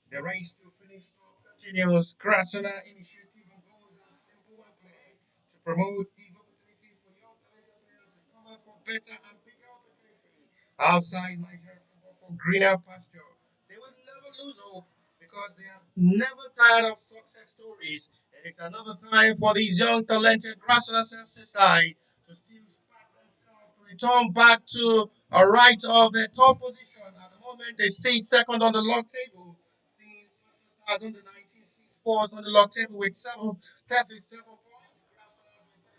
The race to finish top continues. Grassrunners initiative and goals are simple and clear to promote equal opportunity for young talented players to come out for better and bigger opportunity outside Nigerian football for greener pasture. They will never lose hope because they are never tired of success stories. And it's another time for these young talented Grassrunners side to still spark themselves to return back to a right of their top position. At the moment, they sit second on the log table since 2019 falls on the log table with 37 points.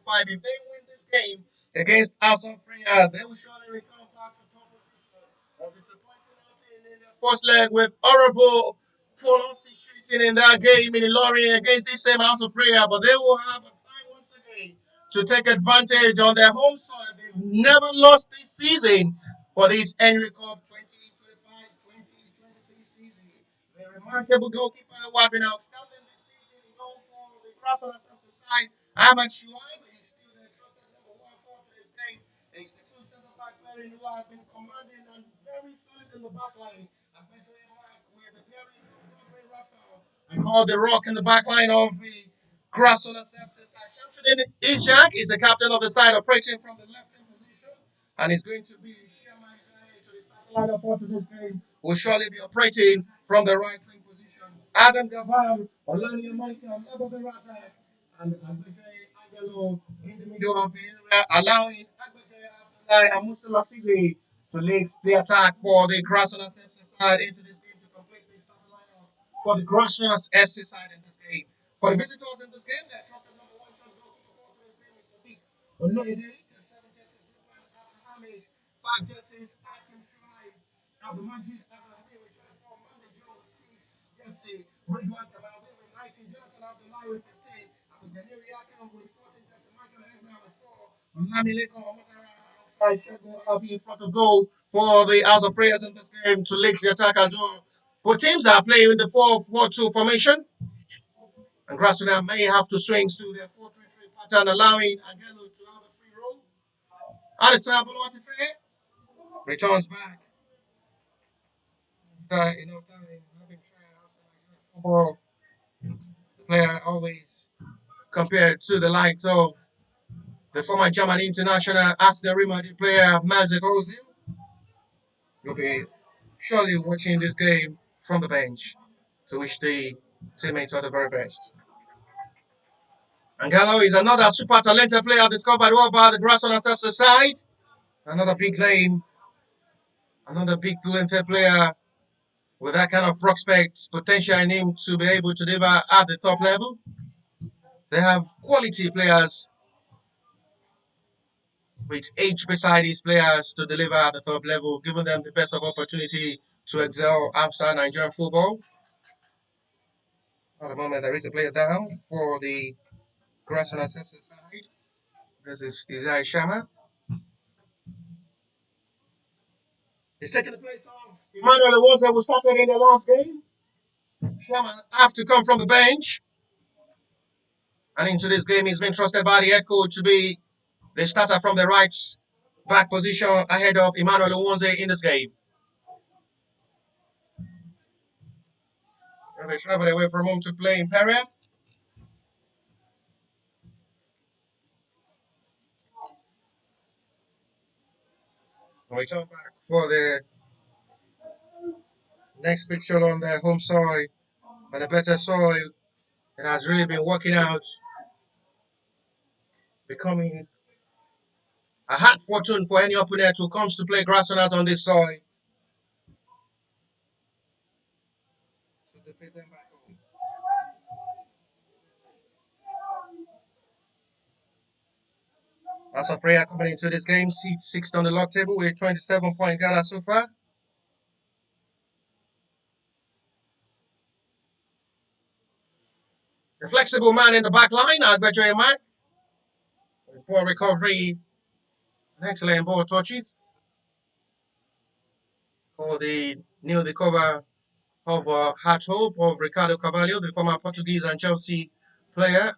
Five. If they win this game against House of Prayer, they will surely return back to top position. A disappointing outing in their first leg with horrible penalty shooting in that game in Lorry against this same House of Prayer, but they will have a time once again to take advantage on their home soil. They've never lost this season for this Henry Cup 2025-2026 season. The remarkable goalkeeper who have been outstanding this season is known for the Grassrunners side. Ahmad Shuaib is still the trusted number one forward to this game. He's the two center back player who has been commanding and very solid in the back line. I bet you Mark with the player Rafael and called the rock in the back line of the Grassrunners side. Shamsuddin Ishak is the captain of the side operating from the left wing position and is going to be Sherman to the starting lineup for today's game. Will surely be operating from the right wing position. Adam Gavar, Olania Michael, Ababe Razak, and Agbege Angelo in the middle of the area, allowing Agbege Abdullahi and Musala Sidi to lead the attack for the Grassrunners FC side into this game to complete the starting lineup for the Grassrunners FC side in this game. For the visitors in this game, they're trusted number one choice goalkeeper for today's game is Sadiq Oluyede, and seven jerseys Lukman Abdulhamid, five jerseys Akim Shuaib, Abdulmajid Abdulhamid with 24, Monday Jones, six jersey Ridwan Kamaldi with 19, Jonathan Abdullahi with 15, Abdul Yakim with 14 jersey Michael Egna with 4, Lamileko Omotara alongside Shegun Albi in front of goal for the House of Prayers in this game to lead the attack as well. Both teams are playing in the 4-4-2 formation, and Grassrunners may have to swing to their 4-3-3 pattern, allowing Angelo to have a free roll. Addison Abuluatife returns back after enough time having tried out football. The player always compared to the likes of the former German international as the REMO player Mesut Ozil. You'll be surely watching this game from the bench to wish the teammates all the very best. Angelo is another super talented player discovered over the Grassrunners FC side. Another big name, another big talented player with that kind of prospect potential in him to be able to deliver at the top level. They have quality players with age beside these players to deliver at the top level, giving them the best of opportunity to excel outside Nigerian football. At the moment, there is a player down for the Grassrunners FC side. This is Isaiah Shama. He's taking the place of Emmanuel Awoza, who started in the last game. Shama have to come from the bench. And into this game, he's been trusted by the head coach to be the starter from the right back position ahead of Emmanuel Owanze in this game. And they travel away from home to play in Perea. And we come back for the next fixture on their home soil, and a better soil. It has really been working out, becoming a hard fortune for any opponent who comes to play Grassrunners on this soil. To defeat them back home. As of prayer coming into this game, seat sixth on the log table with 27 points gathered so far. The flexible man in the back line, Agbejo Mark. Poor recovery, an excellent ball touches. For the new cover of Heart Hope of Ricardo Carvalho, the former Portuguese and Chelsea player.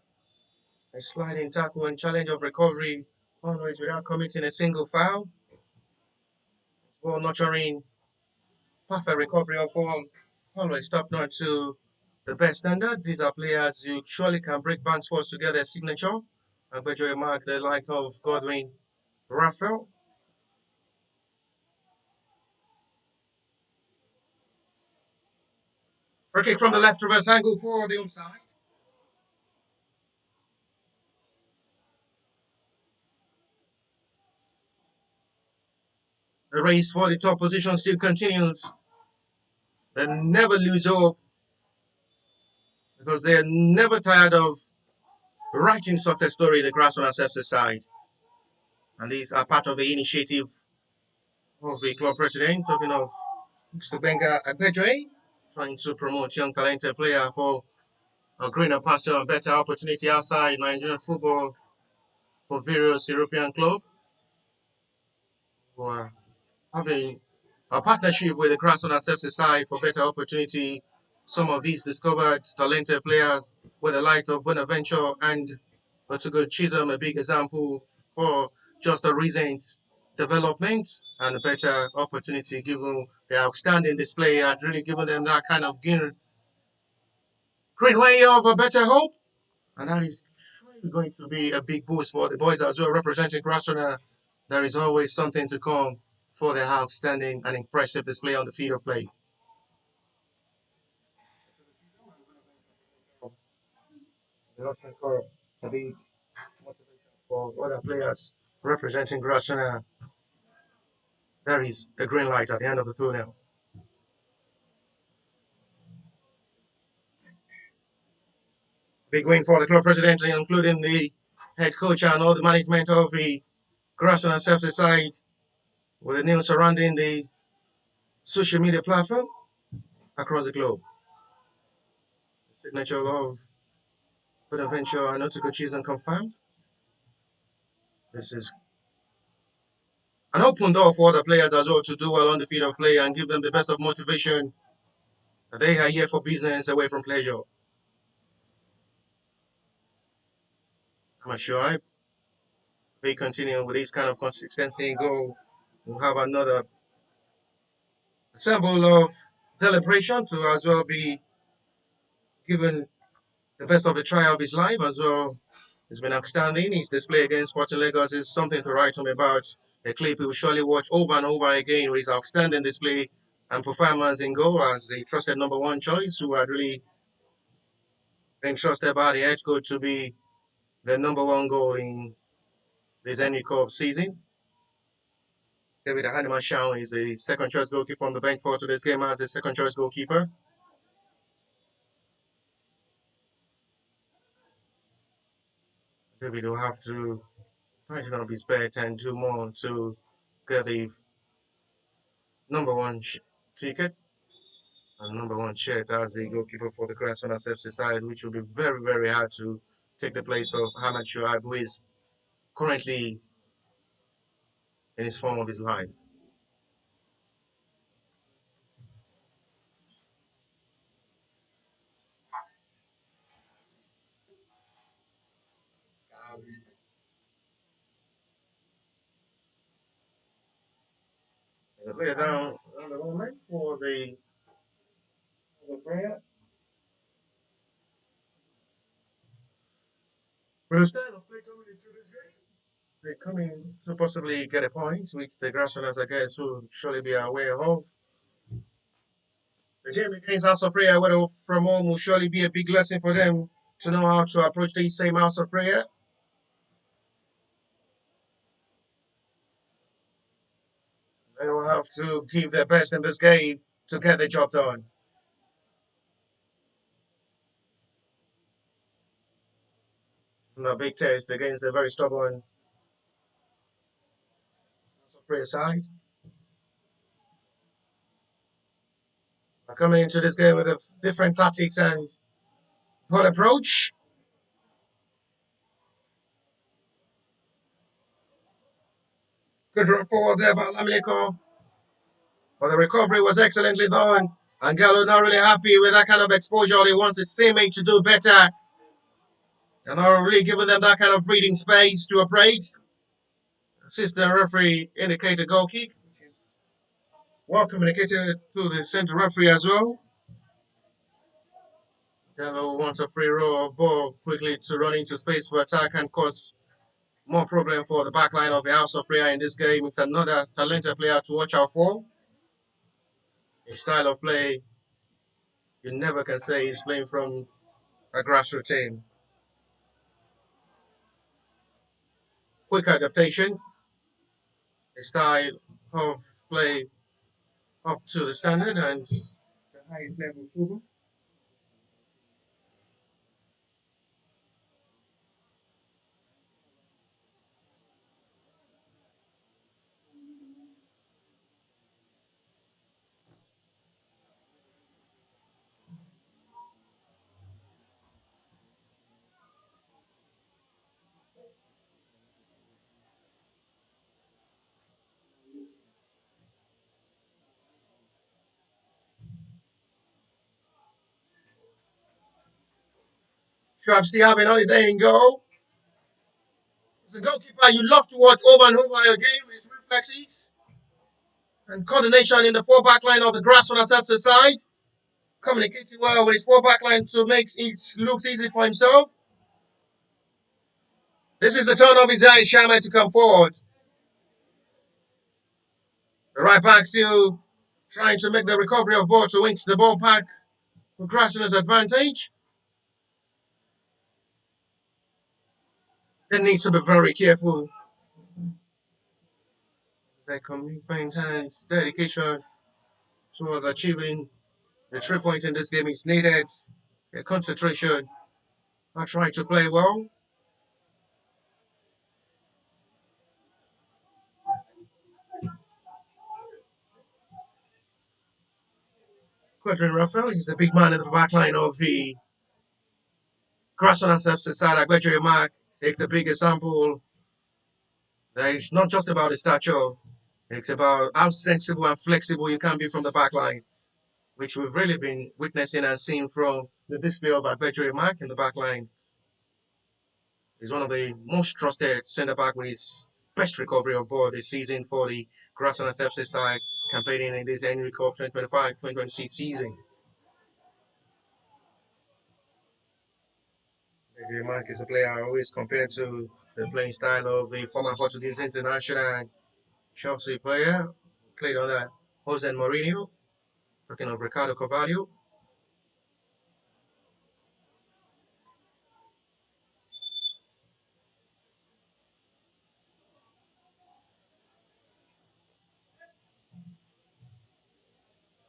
A sliding tackle and challenge of recovery, always without committing a single foul. Ball nurturing, perfect recovery of ball, always top notch to the best standard. These are players who surely can break bands force to get their signature. Agbejo Mark, the like of Godwin Raphael. Free kick from the left reverse angle for the home side. The race for the top position still continues. They never lose hope because they're never tired of writing success story the Grassrunners FC side. And these are part of the initiative of the club president, talking of Mr. Benga Agbejoy, trying to promote young talented player for a greener pasture and better opportunity outside Nigerian football for various European clubs who are having a partnership with the Grassrunners FC side for better opportunity. Some of these discovered talented players with the light of Bonaventure and Otugo Chisholm, a big example for just a recent development and a better opportunity given the outstanding display had really given them that kind of green way of a better hope. And that is going to be a big boost for the boys as well, representing Grassrunner. There is always something to come for their outstanding and impressive display on the field of play. A big motivation for other players representing Grassrunner. There is a green light at the end of the tunnel. Big win for the club president, including the head coach and all the management of the Grassrunner FC side, with the news surrounding the social media platform across the globe. The signature of Bonaventure and Otugo Chisholm confirmed. This is an open door for other players as well to do well on the field of play and give them the best of motivation. They are here for business away from pleasure. I'm sure if they continue with this kind of consistency and go, we'll have another symbol of celebration to as well be given the best of the trial of his life as well. It's been outstanding. His display against Sporting Lagos is something to write home about. A clip he will surely watch over and over again with his outstanding display and performance in goal as the trusted number one choice who had really been trusted by the head coach to be the number one goal in this NU Cup season. David Hanima Shaw is the second choice goalkeeper on the bench for today's game as the second choice goalkeeper. David will have to tighten up his bet and do more to get the number one ticket and number one shirt as the goalkeeper for the Grassrunners FC side, which will be very, very hard to take the place of Hamad Shuaib, who is currently in his form of his life. The player down on the moment for the prayer. Will stand of play coming into this game. They coming to possibly get a point, which the Grassrunners, I guess, will surely be aware of. The game against House of Prayer, whether from home, will surely be a big lesson for them to know how to approach the same House of Prayer. They will have to give their best in this game to get the job done. And a big test against the very stubborn House of Prayer side. Coming into this game with a different tactics and ball approach. Good run forward there by Laminico. But the recovery was excellently done. Angelo not really happy with that kind of exposure. He wants his teammate to do better. And not really giving them that kind of breathing space to operate. Assistant referee indicated goal kick. Well communicated to the center referee as well. Angelo wants a free roll of ball quickly to run into space for attack and cause more problem for the back line of the House of Prayer in this game. It's another talented player to watch out for. A style of play you never can say he's playing from a grassroots team. Quick adaptation, a style of play up to the standard and the highest level of football. Sharp still having holiday in goal. As a goalkeeper, you love to watch over and over again with his reflexes and coordination in the four back line of the Grassrunners side. Communicating well with his four back line to make it look easy for himself. This is the turn of his eye, Shama, to come forward. The right back still trying to make the recovery of ball to inch the ball back for Grassrunners' advantage. They need to be very careful. Their commitment and dedication towards achieving the 3 points in this game is needed. Their concentration are trying to play well. Quadrin Raphael is the big man in the back line of the Grassrunners side. I bet you Mark take the big example that it's not just about the stature, it's about how sensible and flexible you can be from the back line, which we've really been witnessing and seeing from the display of Agbejo Mark in the back line. He's one of the most trusted centre back with his best recovery of ball this season for the Grassrunners FC side, campaigning in this Henry Cup 2025-2026 season. Mark is a player I always compared to the playing style of the former Portuguese international Chelsea player, played under Jose Mourinho, talking of Ricardo Carvalho.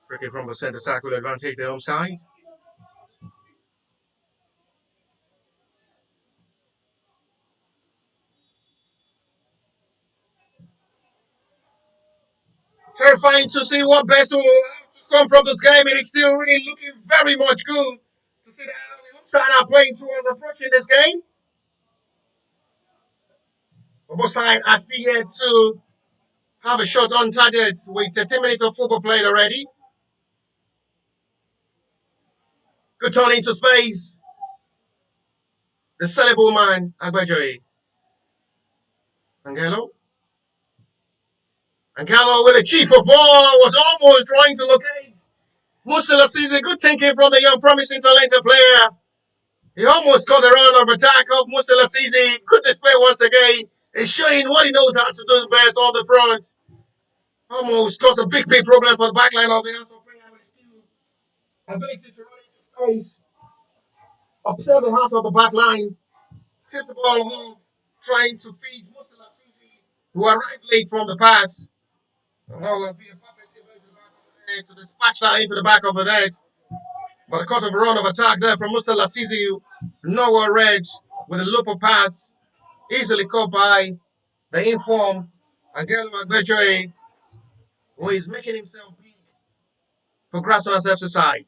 Cricket from the centre circle advantage the home side. Terrifying to see what best will come from this game. It is still really looking very much good to see the home side are playing towards approaching this game. Both sides are still yet to have a shot on target with 13 minutes of football played already. Good turn into space. The sellable man, Agbejoy. Angelo. And Gallo with a cheaper ball was almost trying to locate Musila sees a good thinking from the young promising talented player. He almost got the run of attack of Musila Sisi. Good display once again. He's showing what he knows how to do best on the front. Almost caused a big problem for the backline of the House of Premier with his ability to run into space. Observe the half of the backline. Tips the ball home, trying to feed Musila Sisi, who arrived late from the pass. And that will be a perfect tip into the back of the net to dispatch that into the back of the net. But a cut of a run of attack there from Musa Lasisi. Nowhere red with a loop of pass. Easily caught by the inform Angelo Agbejoe, who is making himself big for Grassrunners FC side.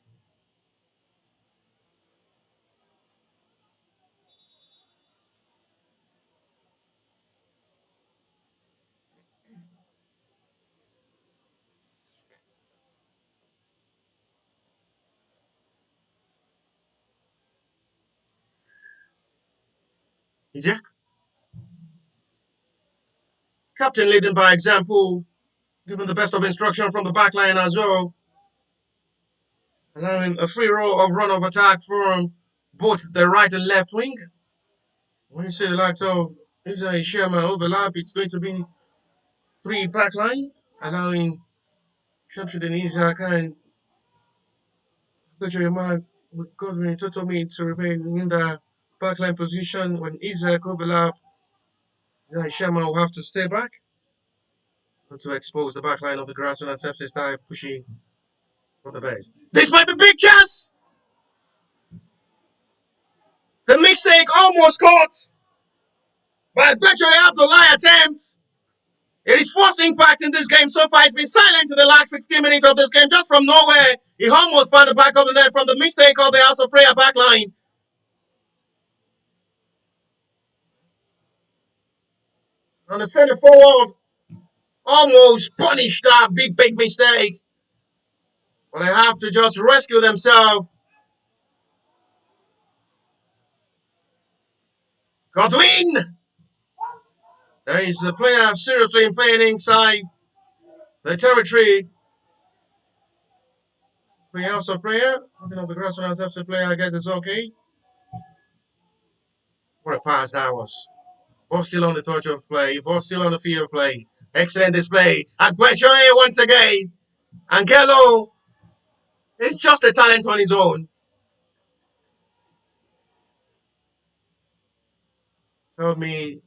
Isaac, captain leading by example, giving the best of instruction from the back line as well. Allowing a free roll of run of attack from both the right and left wing. When you say the likes of Isaiah Sherman overlap, it's going to be three back line, allowing Shamsuddin Isaac and German with Godwin Totomi to remain in the backline position. When Isaac overlap, Isaiah Sherman will have to stay back to expose the backline of the Grassrunners FC style pushing for the best. This might be big chance! The mistake almost caught by Bejoy Abdullah attempts. It is first impact in this game so far. It's been silent in the last 15 minutes of this game. Just from nowhere, he almost found the back of the net from the mistake of the House of Prayer backline. On the center forward, almost punished that big mistake. But they have to just rescue themselves. Godwin! There is a player seriously playing inside the territory. We also player. Looking at the Grassrunners FC player, I guess it's okay. What a pass that was. Ball still on the touch of play. Ball still on the field of play. Excellent display. Agbejoe once again. Angelo is just a talent on his own. Tell me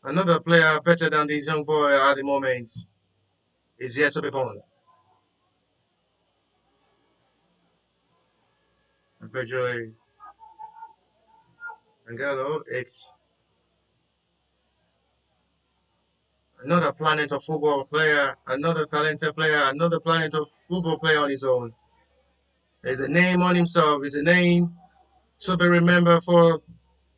another player better than this young boy at the moment is yet to be born. Agbejoe, Angelo, it's another planet of football player, another talented player, another planet of football player on his own. There's a name on himself. There's a name to be remembered for a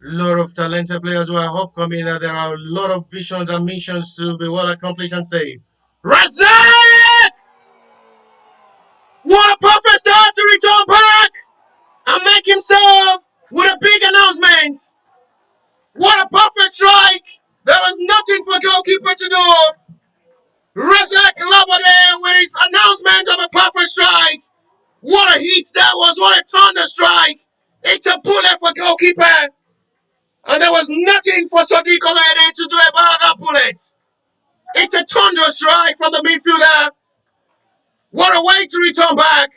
lot of talented players who are upcoming. There are a lot of visions and missions to be well accomplished and saved. Razak! What a perfect start to return back and make himself with a big announcement. What a perfect strike. There was nothing for goalkeeper to do. Razak Labade with his announcement of a perfect strike. What a hit that was. What a thunder strike. It's a bullet for goalkeeper. And there was nothing for Sadiq Olaide to do about that bullet. It's a thunder strike from the midfielder. What a way to return back.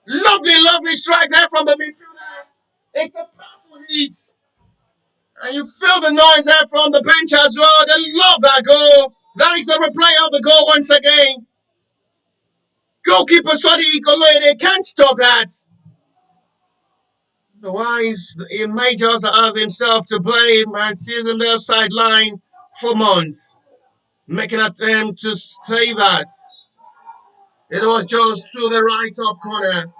Lovely strike there from the midfielder. It's a powerful hit. And you feel the noise there from the bench as well. They love that goal. That is the replay of the goal once again. Goalkeeper Sadiq Olaide can't stop that. Otherwise, he may just have himself to blame and sees him there sideline for months, making an attempt to save that. It was just to the right top corner.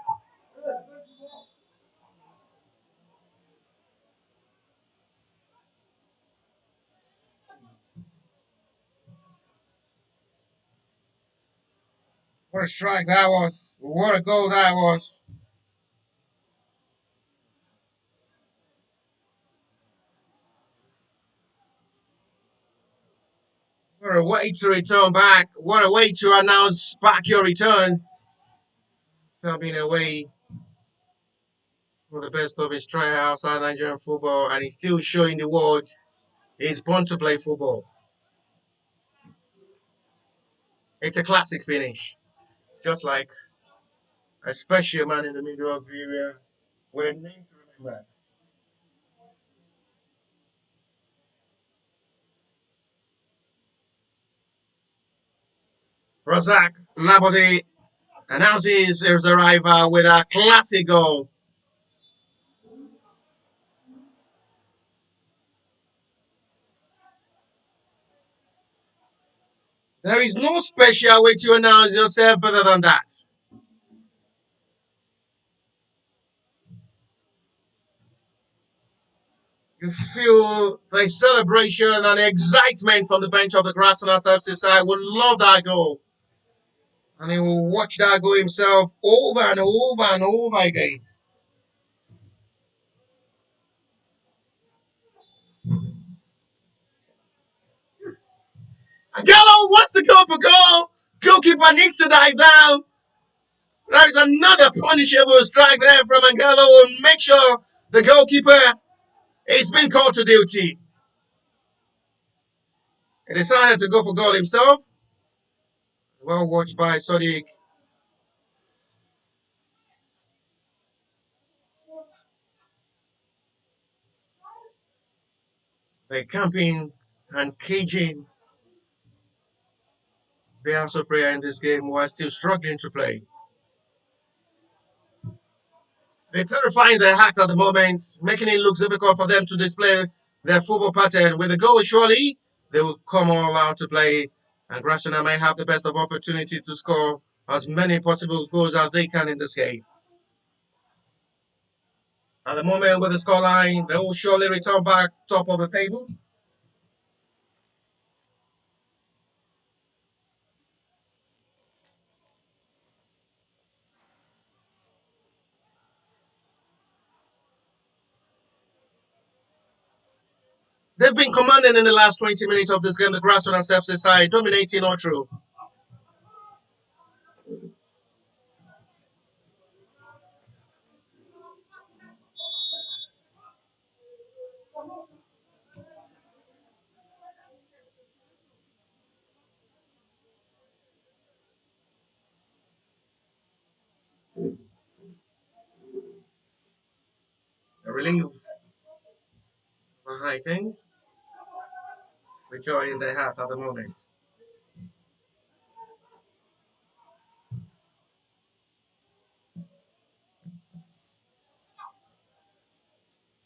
What a strike that was. What a goal that was. What a way to return back. What a way to announce back your return. Tapping away for the best of his try outside Nigerian football, and he's still showing the world he's born to play football. It's a classic finish, just like a special man in the middle of the area with a name to remember. Razak Labode announces his arrival with a classic goal. There is no special way to announce yourself better than that. You feel the celebration and excitement from the bench of the Grassrunners FC side. Would love that goal. And he will watch that goal himself over and over and over again. Gallo wants to go for goal. Goalkeeper needs to dive down. That is another punishable strike there from Angelo. Make sure the goalkeeper is being called to duty. He decided to go for goal himself. Well watched by Sadiq. They're camping and caging the House of Prayer in this game while still struggling to play. They're terrifying their heart at the moment, making it look difficult for them to display their football pattern. With the goal, surely they will come all out to play, and Grassrunners may have the best of opportunity to score as many possible goals as they can in this game. At the moment, with the scoreline, they will surely return back top of the table. They've been commanding in the last 20 minutes of this game. The Grassrunners FC side dominating all through. A relief for high things, with joy in their heart at the moment.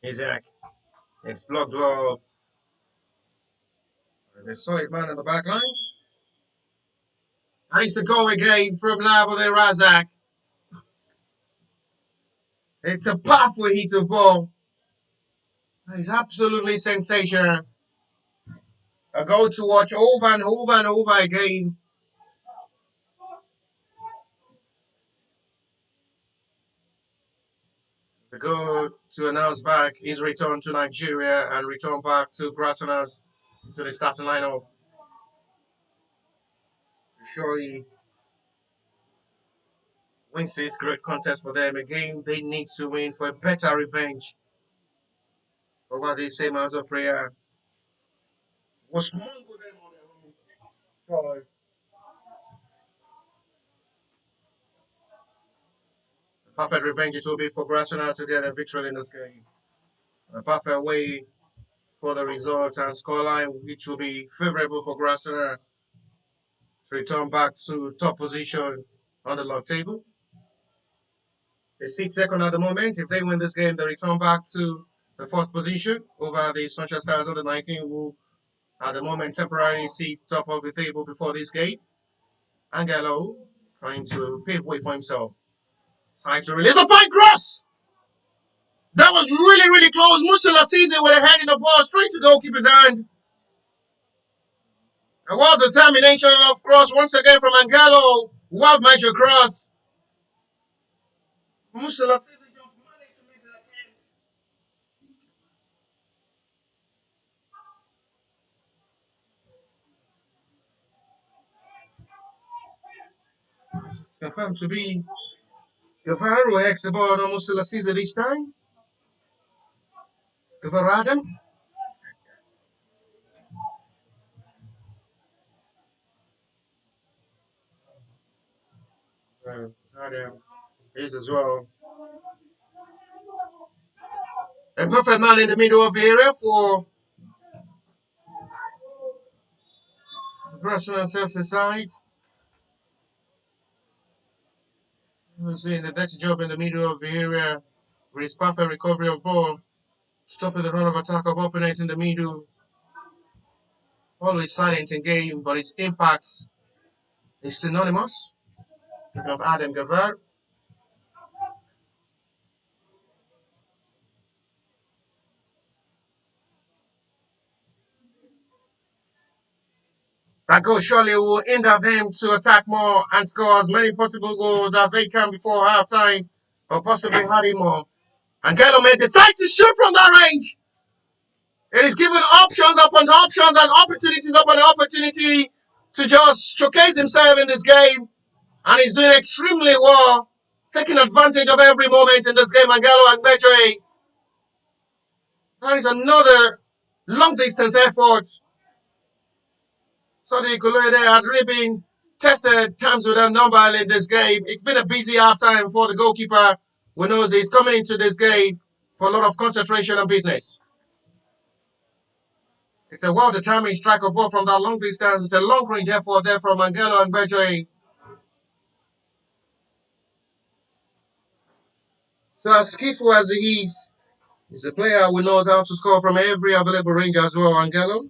Isaac, it's blocked well. The solid man in the back line. And it's the goal again from Labode Razak. It's a powerful hit of ball. It's absolutely sensational. A goal to watch over and over and over again. The goal to announce back his return to Nigeria and return back to Grassrunners to the starting lineup. Surely wins this great contest for them. Again, they need to win for a better revenge over the same house of prayer. Was Mongo them on their own for perfect revenge it will be for Grassrunners to get a victory in this game. A perfect way for the result and scoreline, which will be favorable for Grassrunners to return back to top position on the log table. They sit second at the moment. If they win this game, they return back to the first position over the Sunshine Stars under 19, who at the moment temporarily sit top of the table before this game. Angelo trying to pave way for himself. Side to release a fine cross. That was really, really close. Musila sees it with a head in the ball straight to goalkeeper's hand. And what determination of cross once again from Angelo. What major cross. Musila sees it just managed to make the attempt. confirmed to be Guevara, who hacks the ball almost to the season each time. Guevara Adam. Adam is as well. A perfect man in the middle of the area for Grassrunners side. Who's doing the dirty job in the middle of the area with his perfect recovery of ball, stopping the run of attack of opponent in the middle. Always silent in game, but his impact is synonymous. Think of Adam Guevara. That goal surely will hinder them to attack more and score as many possible goals as they can before halftime, or possibly adding more. And Angelo may decide to shoot from that range. It is given options upon options and opportunities upon opportunity to just showcase himself in this game. And he's doing extremely well, taking advantage of every moment in this game. Angelo and Bejoy. That is another long distance effort. Sadiq Kulede had really been tested times with a number in this game. It's been a busy halftime for the goalkeeper who knows he's coming into this game for a lot of concentration and business. It's a well-determined strike of ball from that long distance. It's a long-range effort there from Angelo and Bejoy. So as skillful as he is, he's a player who knows how to score from every available range as well, Angelo.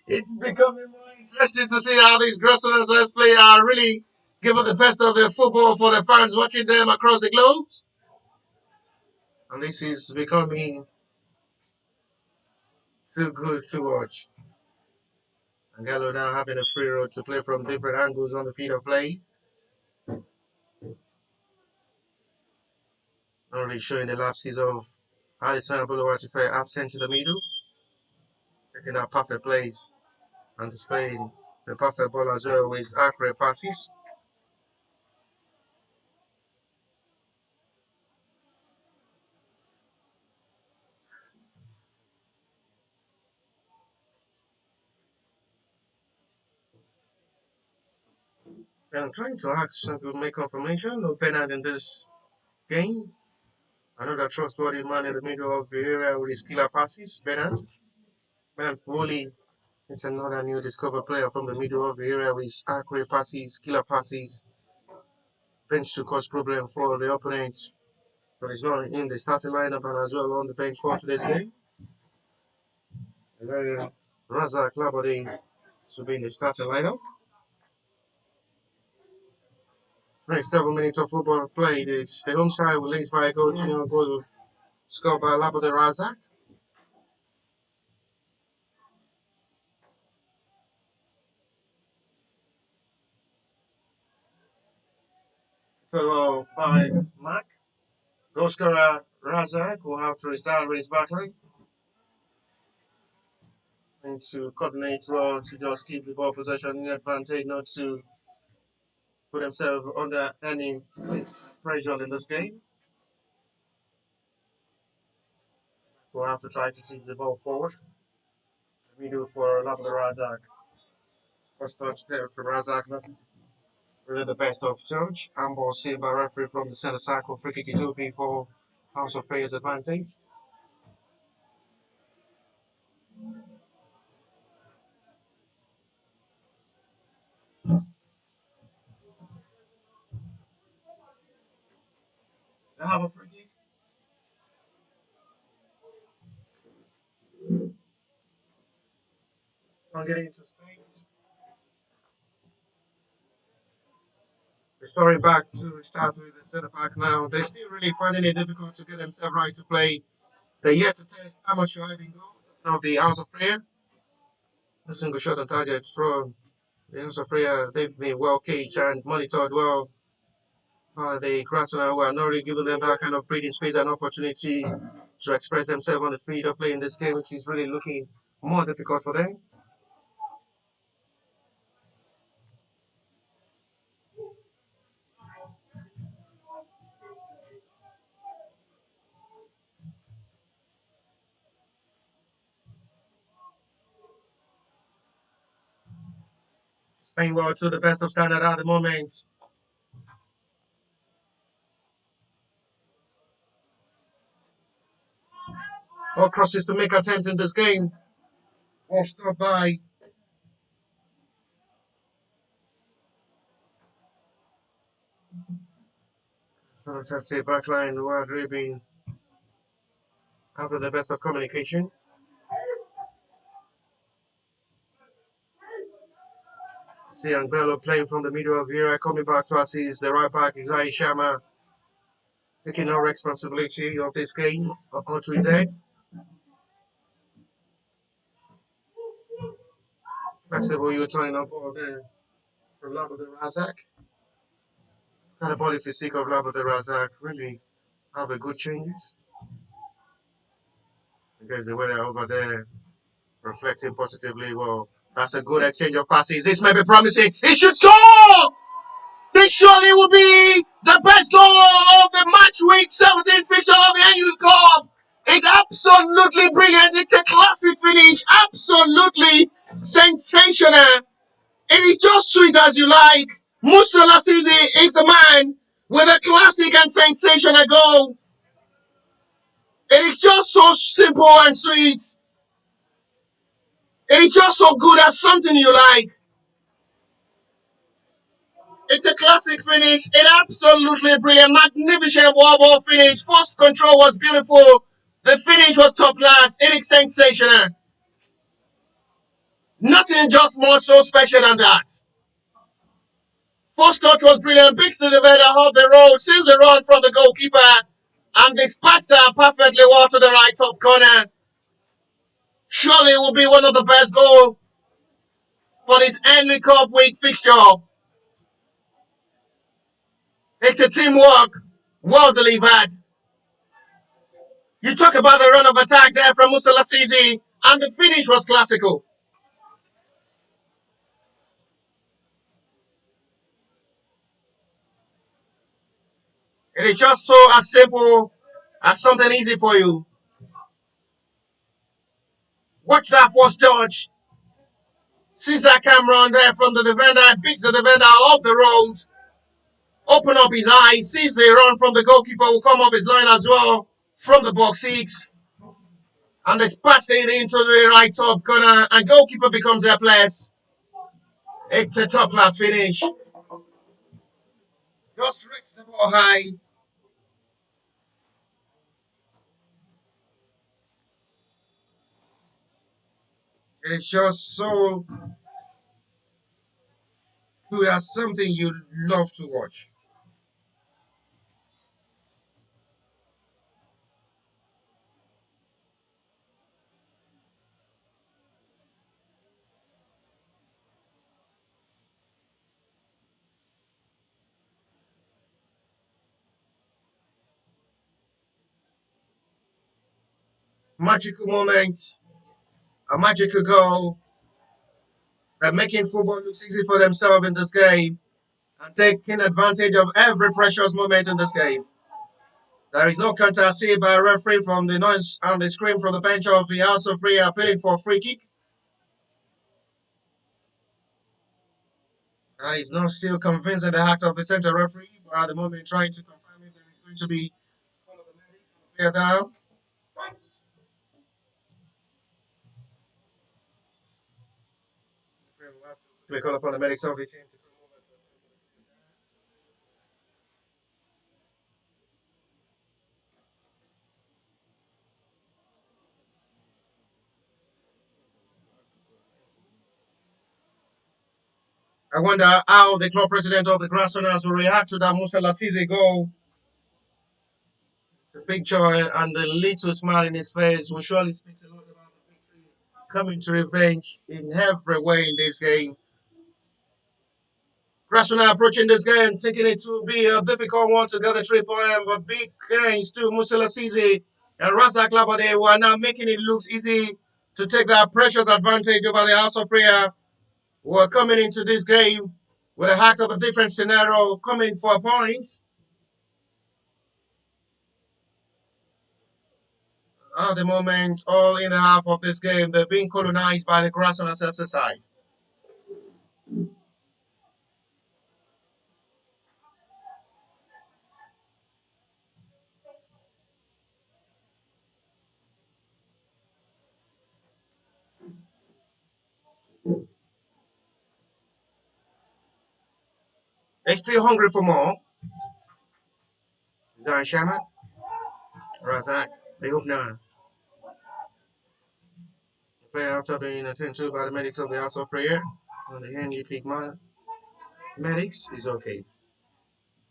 It's becoming more interesting to see how these Grassrunners play are really giving the best of their football for the fans watching them across the globe. And this is becoming too good to watch. Angelo now having a free road to play from different angles on the field of play. Not really showing the lapses of Alisson Buluwatife absent in the middle. Taking that perfect place and displaying the perfect ball as well with accurate passes. And I'm trying to ask to make confirmation. No penalty in this game. Another trustworthy man in the middle of the area with his killer passes, Bernard. Bernard Foley is another new discovered player from the middle of the area with his accurate passes, killer passes. Bench to cause problem for the opponent, but he's not in the starting lineup and as well on the bench for today's game. Razak Labode to be in the starting lineup. 27 minutes of football played. It's the home side will lead by a goal to scored by Labode Razak. Followed by Mac. Goal scorer Razak will have to restart with his backline. And to coordinate well to just keep the ball possession in advantage, not to put himself under any pressure in this game. We'll have to try to take the ball forward. We do for Labda Razak. First touch there from Razak, not really the best of touch. Handball saved by referee from the center circle. Free kick it will be for House of Prayers advantage. They have a free kick. Not getting into space. Restoring back to start with the centre back now. They're still really finding it difficult to get themselves right to play. They're yet to test how much you're having goal. Now the house of prayer. A single shot on target from the house of prayer. They've been well caged and monitored well by the Grassrunners who are not really giving them that kind of breathing space and opportunity to express themselves on the field of play in this game, which is really looking more difficult for them. Playing well to the best of standard at the moment. All crosses to make attempts in this game. All stopped by. As I say, backline who are really been out of the best of communication. See Bello playing from the middle of the area, coming back to assist the right back, Isai Shama, taking no responsibility of this game onto his head. Flexible, you're turning up all there from Labo the Razak. Kind of body physique of Labo the Razak really have a good changes. Because the weather over there reflecting positively. Well, that's a good exchange of passes. This may be promising. He should score! This surely will be the best goal of the match week 17 fixture of the NU Cup. It's absolutely brilliant. It's a classic finish. Absolutely sensational. It is just sweet as you like. Musa Lasizi is the man with a classic and sensational goal. It is just so simple and sweet. It is just so good as something you like. It's a classic finish. It absolutely brilliant, magnificent wall ball finish. First control was beautiful. The finish was top class. It is sensational. Nothing just more so special than that. First touch was brilliant. Beats the defender off the road, seals the run from the goalkeeper, and dispatched that perfectly well to the right top corner. Surely it will be one of the best goals for this Henry Cup week fixture. It's a teamwork, well delivered. You talk about the run of attack there from Musa Lasizi, and the finish was classical. It is just so as simple as something easy for you. Watch that first touch. Sees that camera on there from the defender, beats the defender off the road. Open up his eyes, sees the run from the goalkeeper will come off his line as well from the box six. And they dispatch it into the right top corner, and goalkeeper becomes helpless. It's a top class finish. Just reach the ball high. It is just so good as something you love to watch. Magical moments, a magical goal, and making football look easy for themselves in this game and taking advantage of every precious moment in this game. There is no counter save by a referee from the noise and the scream from the bench of the House of Prayer appealing for a free kick. And he's not still convinced in the heart of the center referee, but at the moment trying to confirm if there is going to be one of the medics player down. We will have to quickly call upon the medics of the team to come over. I wonder how the club president of the Grassrunners will react to that Musa Lasise goal. The picture and the little smile in his face will surely speak a lot about the victory coming to revenge in every way in this game. Grassrunners approaching this game, thinking it will be a difficult one to get the 3 point, but big thanks to Musa Lasise and Razak Labade, who are now making it look easy to take that precious advantage over the House of Prayer, who are coming into this game with a heart of a different scenario, coming for points. At the moment, all in the half of this game, they're being colonized by the Grassrunners FC side. They're still hungry for more. Zan Shamat, Razak, they hope now. The player after being attended to by the medics of the House of Prayer on the hand you pick my medics is okay.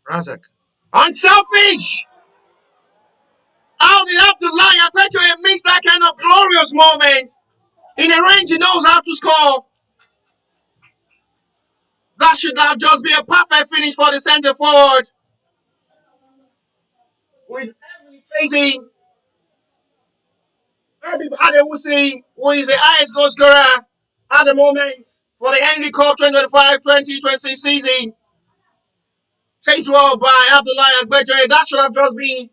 Razak. Unselfish! How did Abdullah Adejoye miss that kind of glorious moment? In a range he knows how to score. That should have just be a perfect finish for the centre forward. With heavily facing Habib Adewusi, who is the highest goal scorer at the moment for the Henry Cup 2025-2026 season. Faced well by Abdullah Adejoye. That should have just been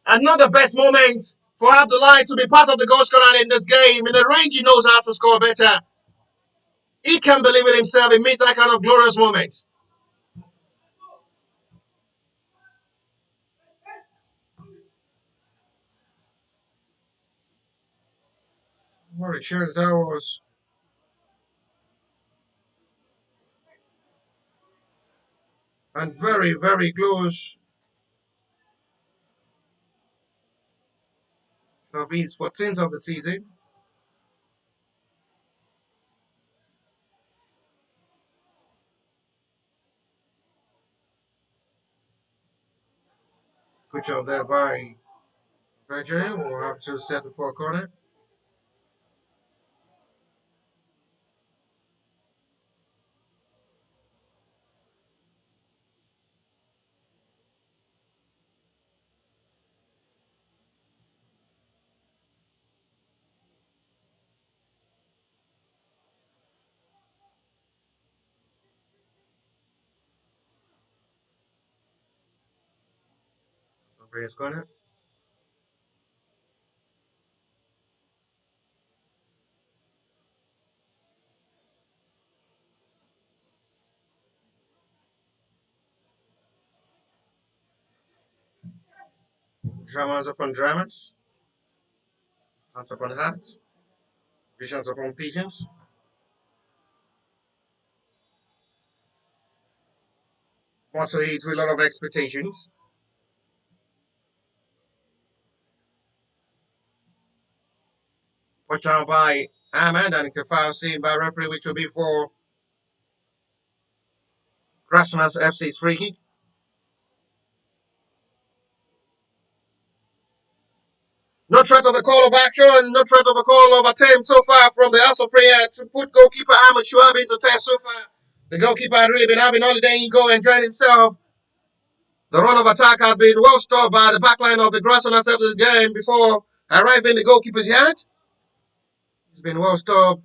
another best moment for Abdullah to be part of the goal scorer in this game. In the range, he knows how to score better. He can believe it himself. He missed that kind of glorious moment. What a chance that was. And very, very close. Of his 14th of the season. Good job there by Nigeria. We'll have to settle for a corner. So Reyes corner. Dramas upon dramas. Hearts upon hearts. Visions upon pigeons. Want to eat with a lot of expectations. Watch out by Ahmed, and it's a foul seen by referee, which will be for Grassrunners FC's free kick. No threat of a call of action, no threat of a call of attempt so far from the House of Prayer to put goalkeeper Ahmed Shuab into test so far. The goalkeeper had really been having holiday in goal, enjoying himself. The run of attack had been well stopped by the backline of the Grassrunners FC game before arriving the goalkeeper's yard. It's been well stopped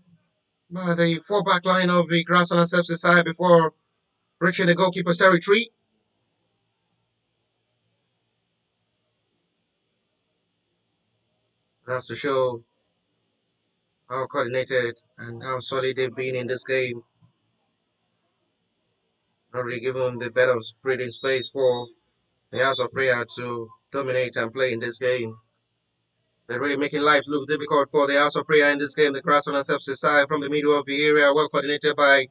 by the full back line of the Grassrunners FC side before reaching the goalkeeper's territory. That's to show how coordinated and how solid they've been in this game. Not really given the bit of breathing space for the House of Prayer to dominate and play in this game. They're really making life look difficult for the House of Prayer in this game. The Grassrunners FC side from the middle of the area, well coordinated by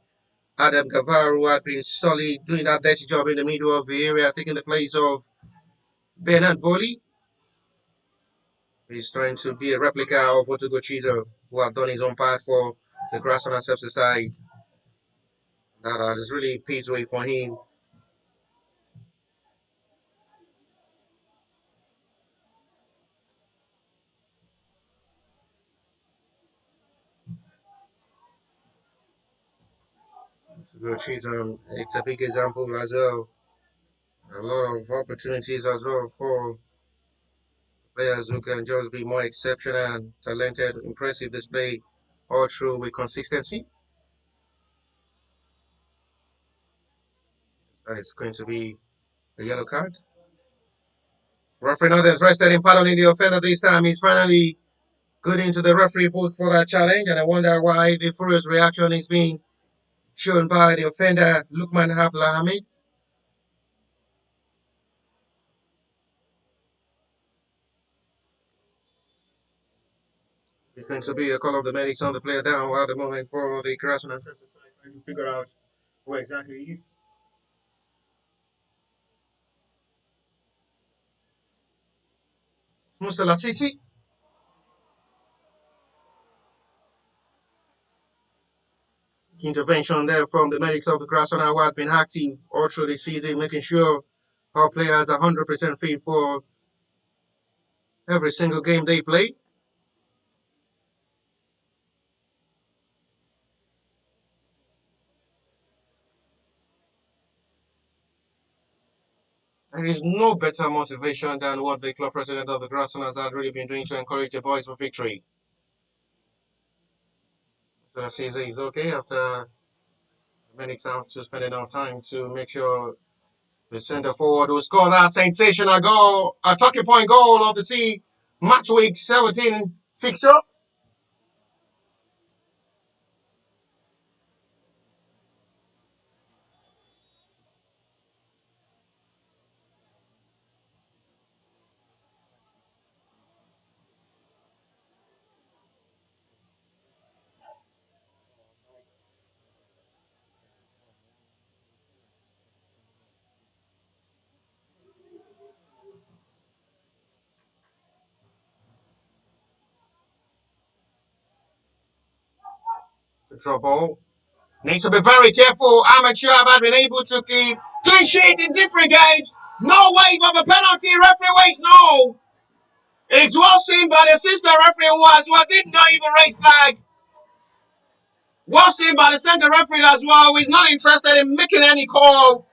Adam Gavar, who had been solid doing that dirty job in the middle of the area, taking the place of Bernard Volley. He's trying to be a replica of Otogo Chizo, who have done his own part for the Grassrunners FC side. That is really paved way for him. It's a big example as well. A lot of opportunities as well for players who can just be more exceptional, talented, impressive display all through with consistency. That is going to be a yellow card. Referee now that's rested in pardoning the offender this time. He's finally good into the referee book for that challenge, and I wonder why the furious reaction is being shown by the offender, Lukman Habla Hamid. It's going to be a call of the medics on the player down at the moment for the Grassrunners exercise, trying to figure out who exactly he is. Musa Lasisi. Intervention there from the medics of the Grassrunners who have been active all through the season, making sure our players are 100% fit for every single game they play. There is no better motivation than what the club president of the Grassrunners had really been doing to encourage the boys for victory. So Caesar is okay after Menix have to spend enough time to make sure the centre forward who scored that sensational goal, a talking point goal of the match week 17 fixture. The trouble. Needs to be very careful. Amateur have been able to keep clean sheet in different games. No wave of a penalty. Referee waits no. It's well seen by the assistant referee who did not even raise flag. Well seen by the center referee as well, who is not interested in making any call.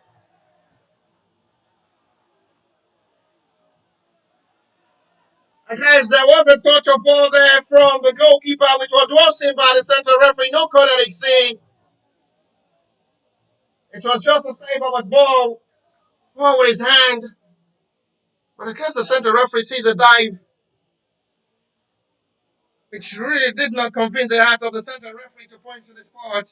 Yes, there was a touch of ball there from the goalkeeper, which was well seen by the center referee. No corner seen. It was just a save of a ball. Ball with his hand. But I guess the center referee sees a dive, which really did not convince the heart of the center referee to point to the spot.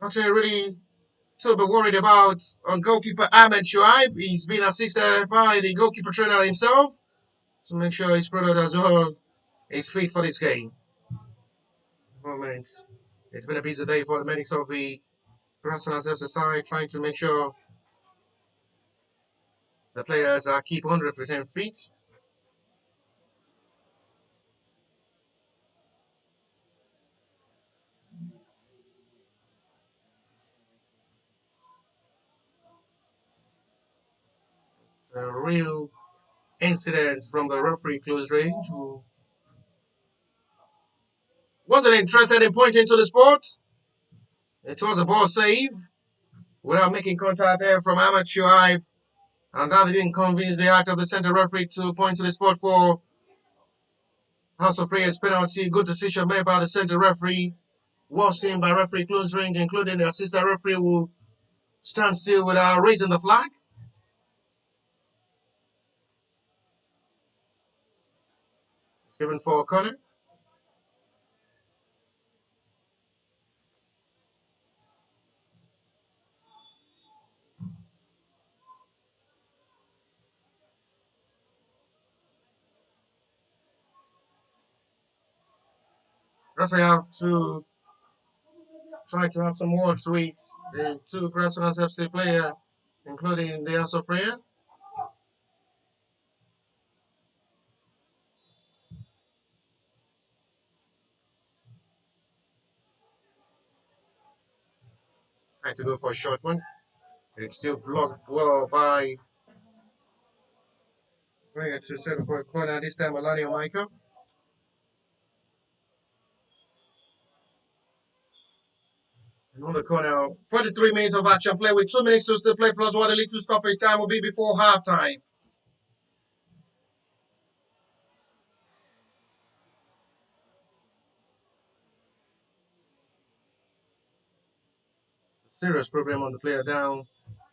Not really to be worried about on goalkeeper Ahmed Shuaib. He's been assisted by the goalkeeper trainer himself to make sure his product as well is fit for this game. Moment. It's been a busy day for the medics of the Grassrunners exercise, trying to make sure the players are keep 100% fit. It's a real incident from the referee close range who wasn't interested in pointing to the spot. It was a ball save without making contact there from Ahmad Shuaib. And that didn't convince the act of the center referee to point to the spot for House of Prayers penalty. Good decision made by the center referee. Was seen by referee close range, including the assistant referee who stands still without raising the flag. It's given for a corner. Referee have to try to have some words with the two Grassrunners FC player, including the House of Prayer. trying to go for a short one. It's still blocked well by. Bring it to settle for a corner. This time, Alani Michael. Another corner. 43 minutes of action play with 2 minutes to still play, plus what a little stoppage time will be before halftime. Serious problem on the player down.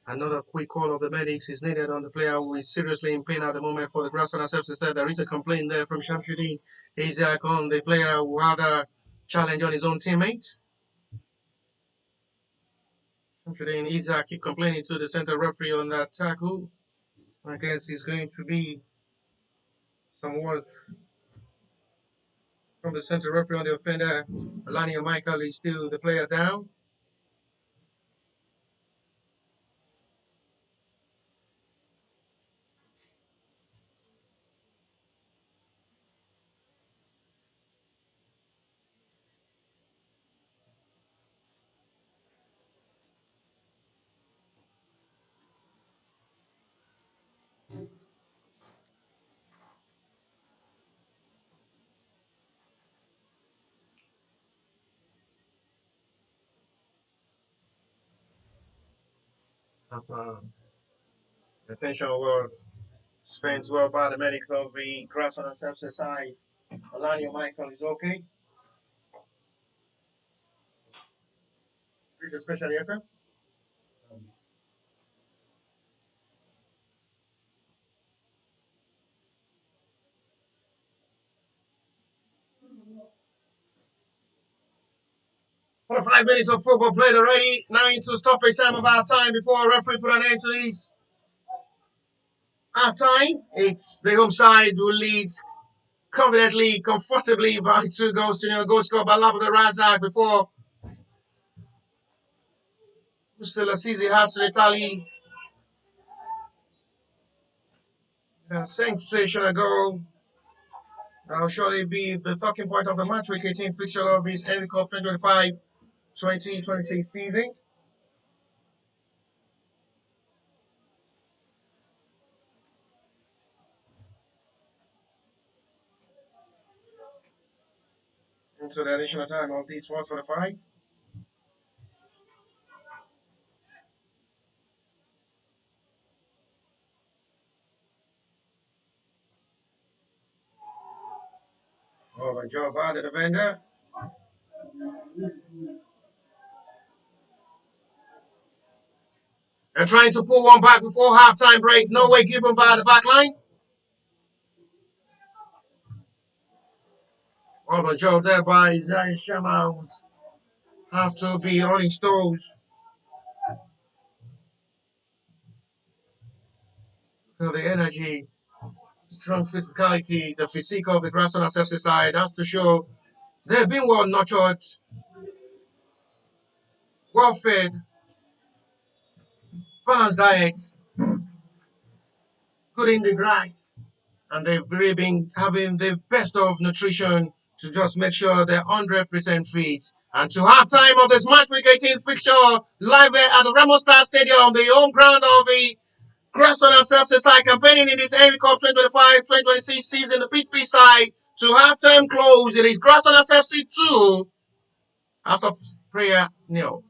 Another quick call of the medics is needed on the player who is seriously in pain at the moment for the Grassrunners FC. Said there is a complaint there from Shamsuddin Isaac on the player who had a challenge on his own teammates. Shamsuddin Isaac keep complaining to the center referee on that tackle. I guess it's going to be some words from the center referee on the offender. Alani Michael is still the player down. Attention was spent well by the medics of the Grassrunners FC side. Alani Michael is okay. Reach a special effort. For 5 minutes of football played already. Now into stoppage time, about time before a referee put an end to this. Half time, it's the home side who leads confidently, comfortably by 2 goals to 0. Goal scored by Labo the Razak before Mr. Lassizi half to the tally. A sensational goal. That'll surely be the talking point of the match week 18 fixture of this Henry Cup 2025-2026 season. Into the additional time of these 4:45. Oh, my job by the defender. And trying to pull one back before halftime break. No way given by the back line. Well, the job there by Zay Shama have to be on his toes. So the energy, strong physicality, the physique of the Grassrunners FC side has to show they've been well nurtured, well fed, balanced diets, good in the grind, and they've really been having the best of nutrition to just make sure they're 100% fit. And to halftime of this match week 18 fixture, live at the REMO Stadium, the home ground of the Grassrunners FC side campaigning in this Henry Cup 2025-2026 season, the PTP side. To halftime close, it is Grassrunners FC 2, as of prayer nil.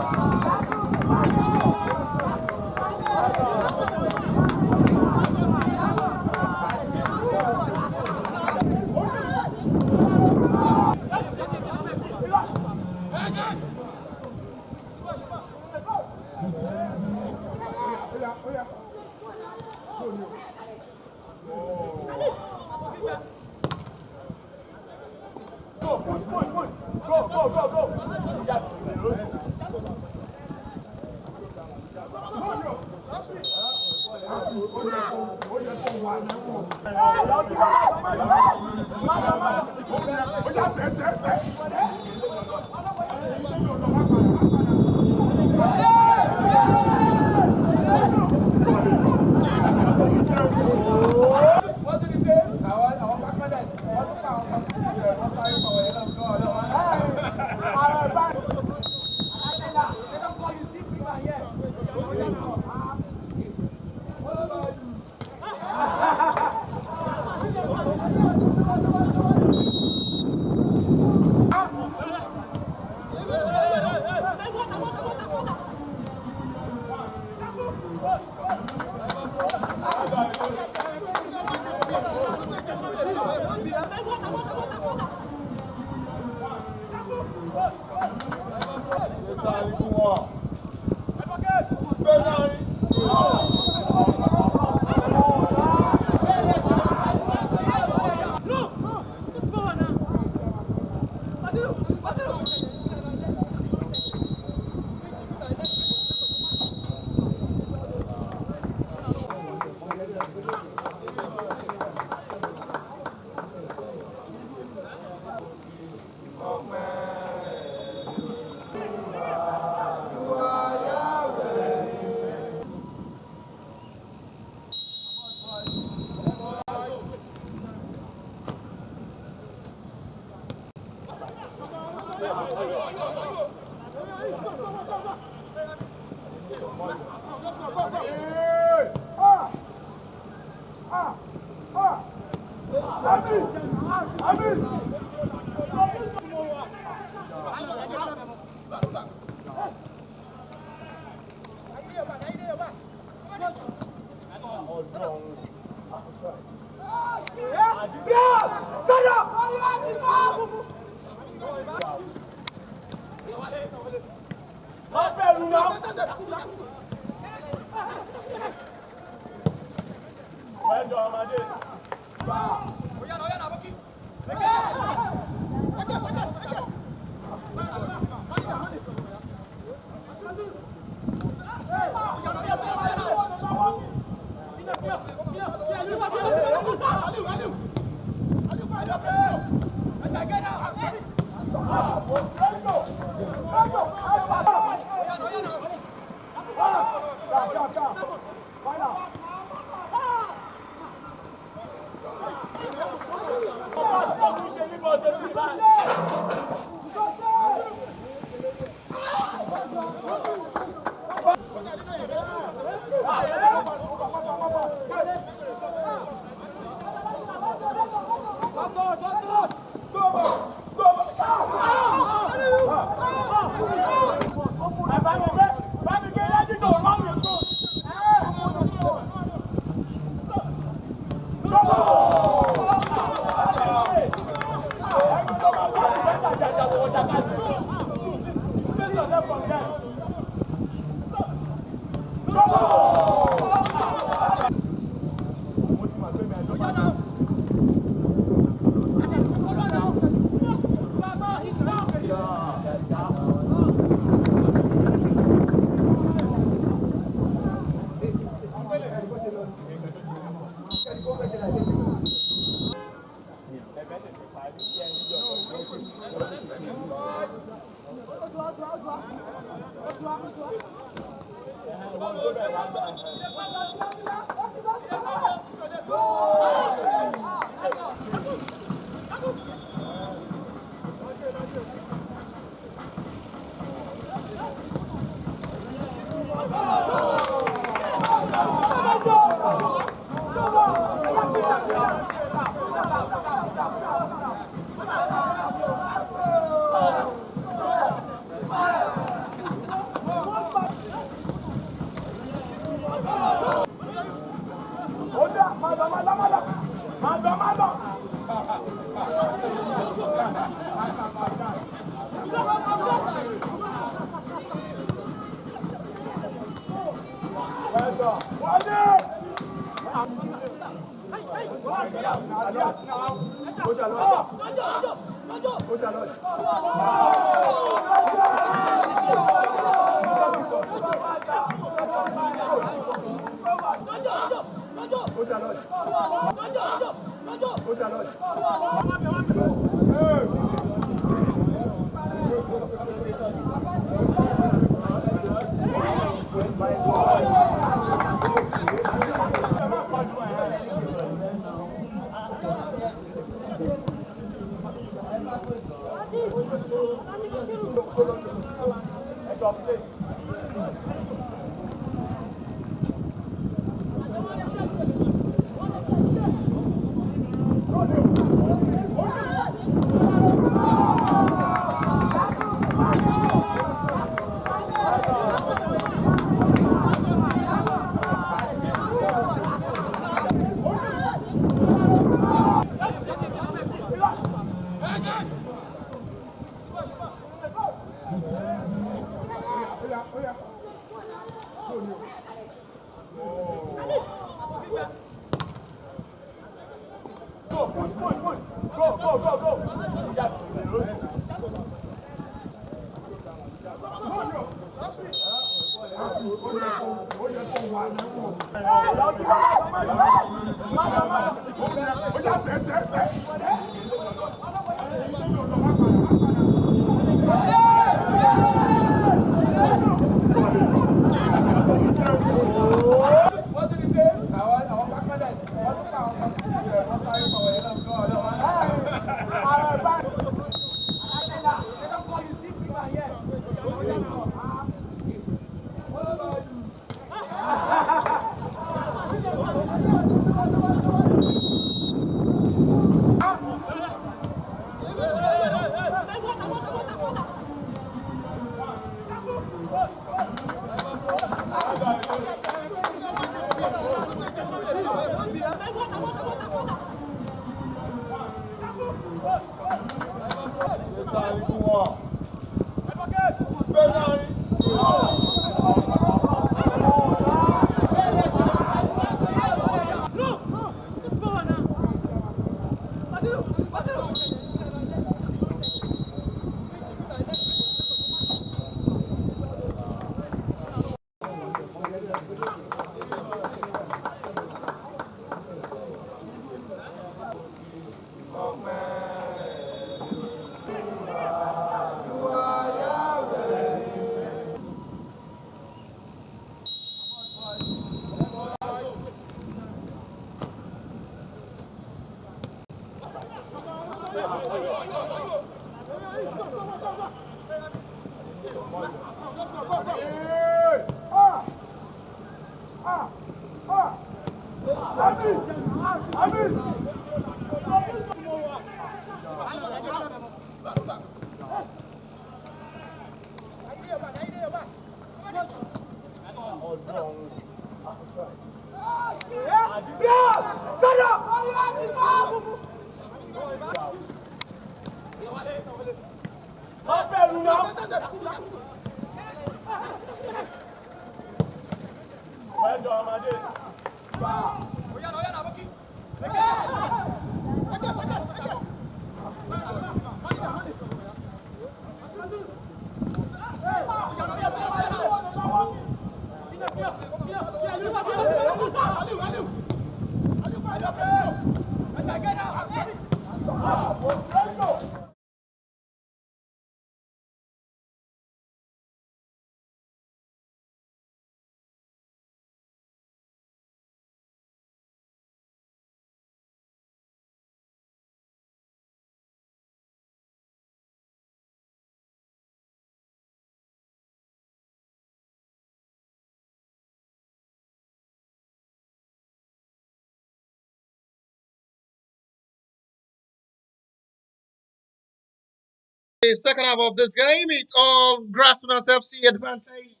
The second half of this game, it's all Grassrunners FC advantage.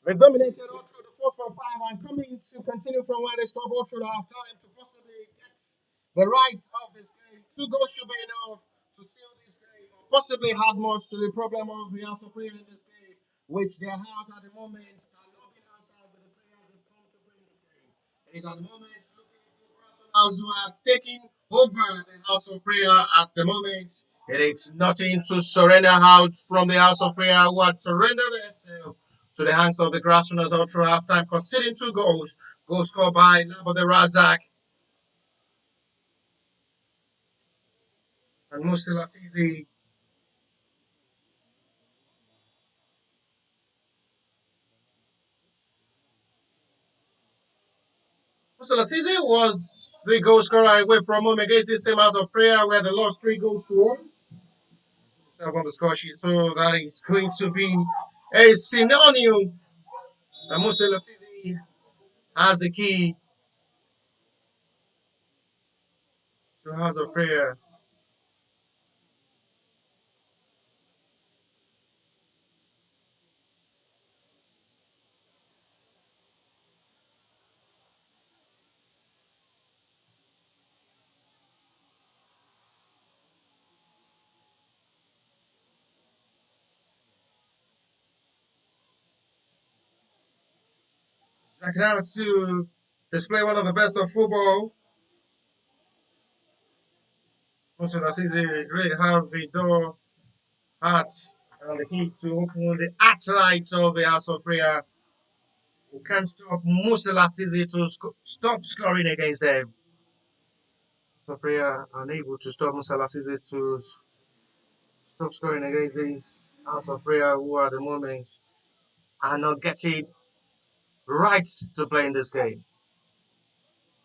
They dominated all through the 4-4-5 and coming to continue from where they stopped all through the halftime to possibly get the rights of this game. 2 goals should be enough to seal this game, or possibly add much to the problem of Real Supreme in this game, which their house at the moment cannot be answered with the players they've come to bring this game. It is at the moment looking for Grassrunners who are taking over the House of Prayer at the moment. It is nothing to surrender out from the House of Prayer who had surrendered themselves to the hands of the Grassrunners all through halftime, conceding 2 goals Goal scored by Labode Razak and Musila Sizi. Musila Sizi was the goal scorer away from home against the same house of prayer where they lost 3-1. On the score sheet, so that is going to be a synonym. And Musila Sizi has the key to house of prayer. Back now to display one of the best of football. Musila Sizi really have the door heart and the key to open the outright of the house of prayer. We can't stop Musila Sizi to stop scoring against them. So prayer unable to stop Musila Sizi to stop scoring against these house of prayer who at the moment are not getting right to play in this game.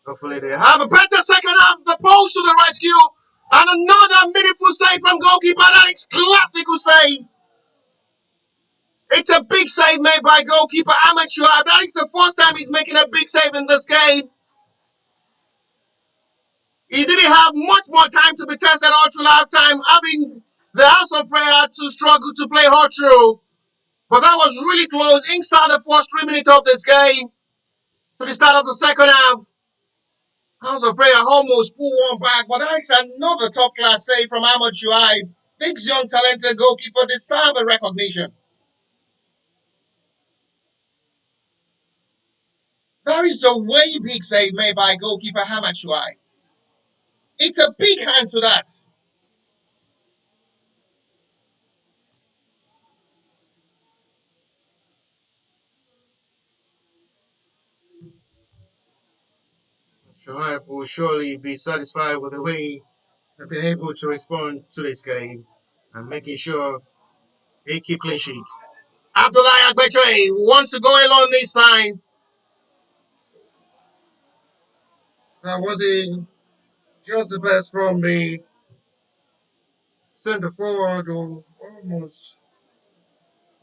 Hopefully they have a better second half. The post to the rescue and another meaningful save from goalkeeper. That is classical save. It's a big save made by goalkeeper Ahmed Shuaib. That is the first time he's making a big save in this game. He didn't have much more time to be tested all through lifetime, having the house of prayer to struggle to play hard through. But that was really close inside the first 3 minutes of this game to the start of the second half. House of prayer almost pulled one back, but that is another top class save from Ahmed Shuaib. This young talented goalkeeper deserves the recognition. That is a way big save made by goalkeeper Ahmed Shuaib. It's a big hand to that. Shuaib will surely be satisfied with the way they've been able to respond to this game and making sure they keep clean sheets. Abdullahi Agbetre wants to go along this time. That wasn't just the best from the centre forward who almost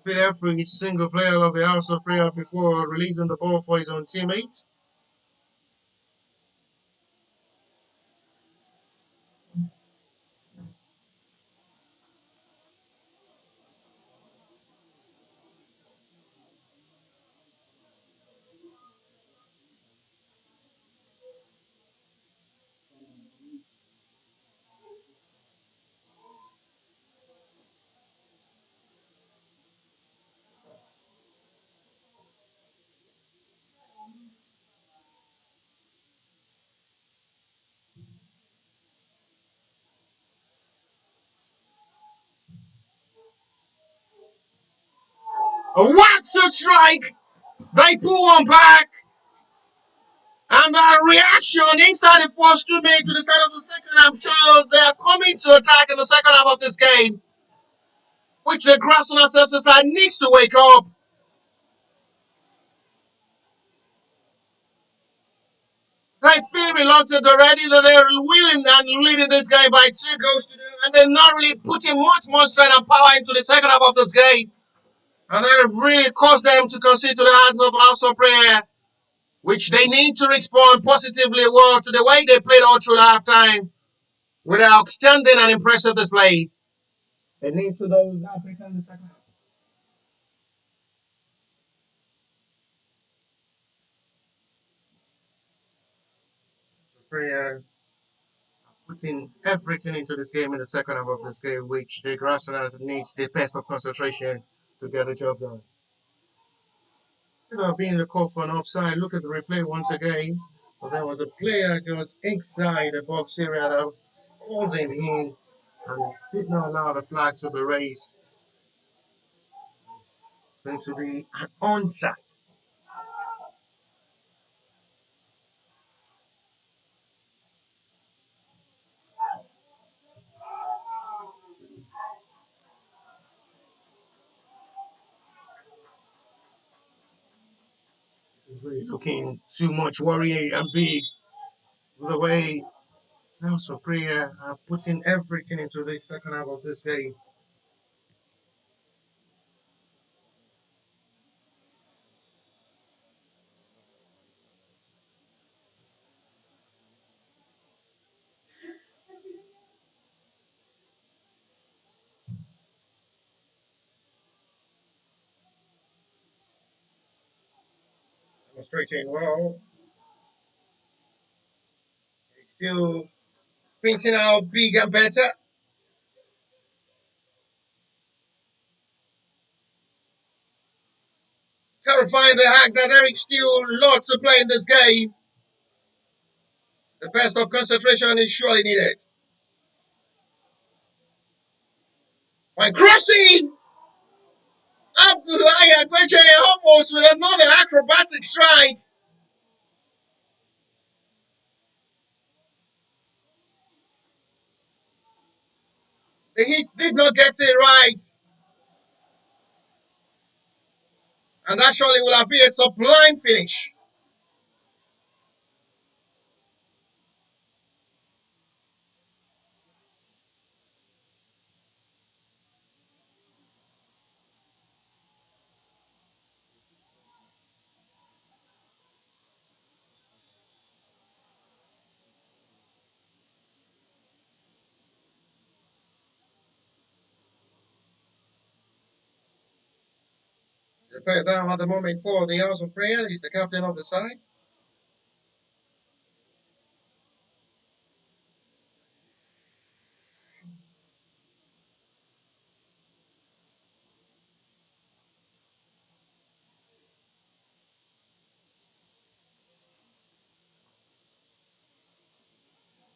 beat every single player of the House of Prayer before releasing the ball for his own teammate. What's a strike? They pull one back. And the reaction inside the first 2 minutes to the start of the second half shows they are coming to attack in the second half of this game, which the Grassrunners side needs to wake up. They feel reluctant already that they're willing and leading this game by 2 goals to 0, and they're not really putting much more strength and power into the second half of this game. And that have really caused them to concede to the hands of House of Prayer, which they need to respond positively well to the way they played all through halftime with an outstanding and impressive display. They need to do that better in the second half. Prayer putting everything into this game in the second half of this game, which the Grassrunners needs the best of concentration to get the job done. Could have been the call for an offside. Look at the replay once again. But there was a player just inside the box area that calls him in and did not allow the flag to be raised. It's going to be an onside. Really looking too much worrying and big the way House of Prayer are putting everything into the second half of this game. Demonstrating well, it's still painting out big and better, terrifying the fact that there is still lots to play in this game. The best of concentration is surely needed. When crossing Abdullahi Agbeje almost with another acrobatic strike. The Heat did not get it right, and that surely will have been a sublime finish. The player down at the moment for the House of Prayer is the captain of the side.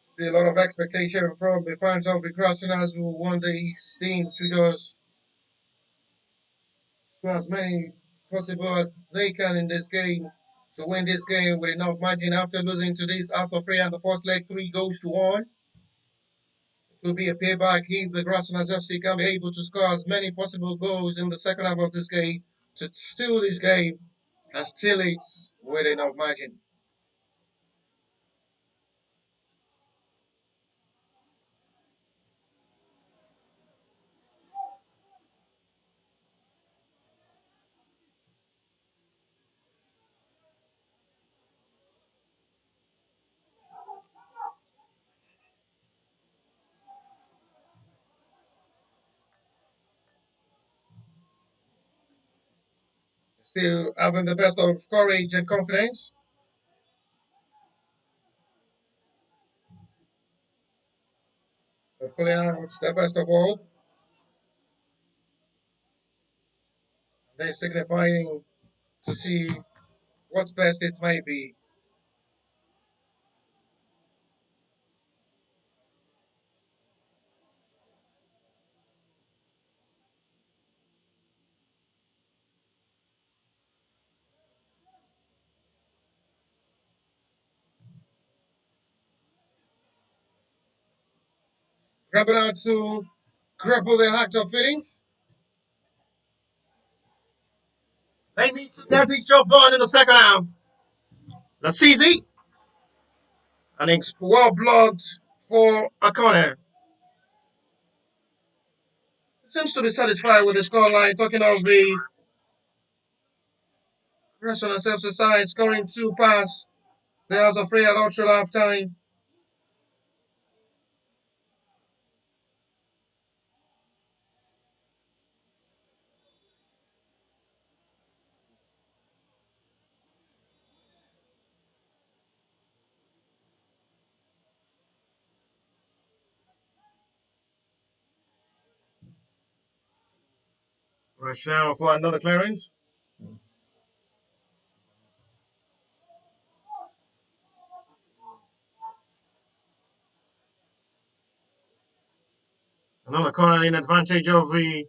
Still a lot of expectation from the fans of the Grassrunners who want the team to just score as many possible as they can in this game to win this game with enough margin after losing to this House of Prayer in the first leg 3-1. It will be a payback if the Grassrunners FC can be able to score as many possible goals in the second half of this game to steal this game and steal it with enough margin. Still having the best of courage and confidence. But pulling out the best of all. They're signifying to see what best it might be. Grabbing out to grapple the heart of feelings. They need to get this job done in the second half. That's easy. And it's well blocked for a corner. Seems to be satisfied with the scoreline. Talking of the rest on themselves aside, scoring 2 passes. They are afraid at ultra half time. Rush now for another clearance. Another corner in advantage of the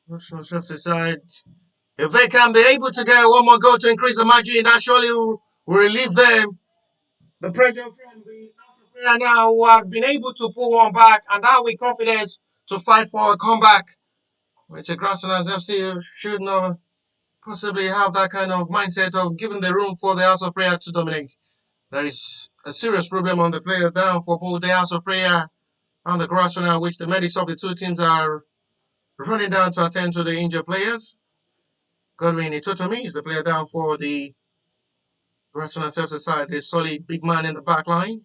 Rush on themselves aside. If they can be able to get one more goal to increase the margin, that surely will relieve them. The pressure from the player now who have been able to pull one back and now with confidence to fight for a comeback, which the Grassrunners FC should know. possibly have that kind of mindset of giving the room for the House of Prayer to dominate. There is a serious problem on the player down for both the House of Prayer and the Grassrunners, which the medics of the two teams are running down to attend to the injured players. Godwin Itotomi is the player down for the Grassrunners side, a solid big man in the back line.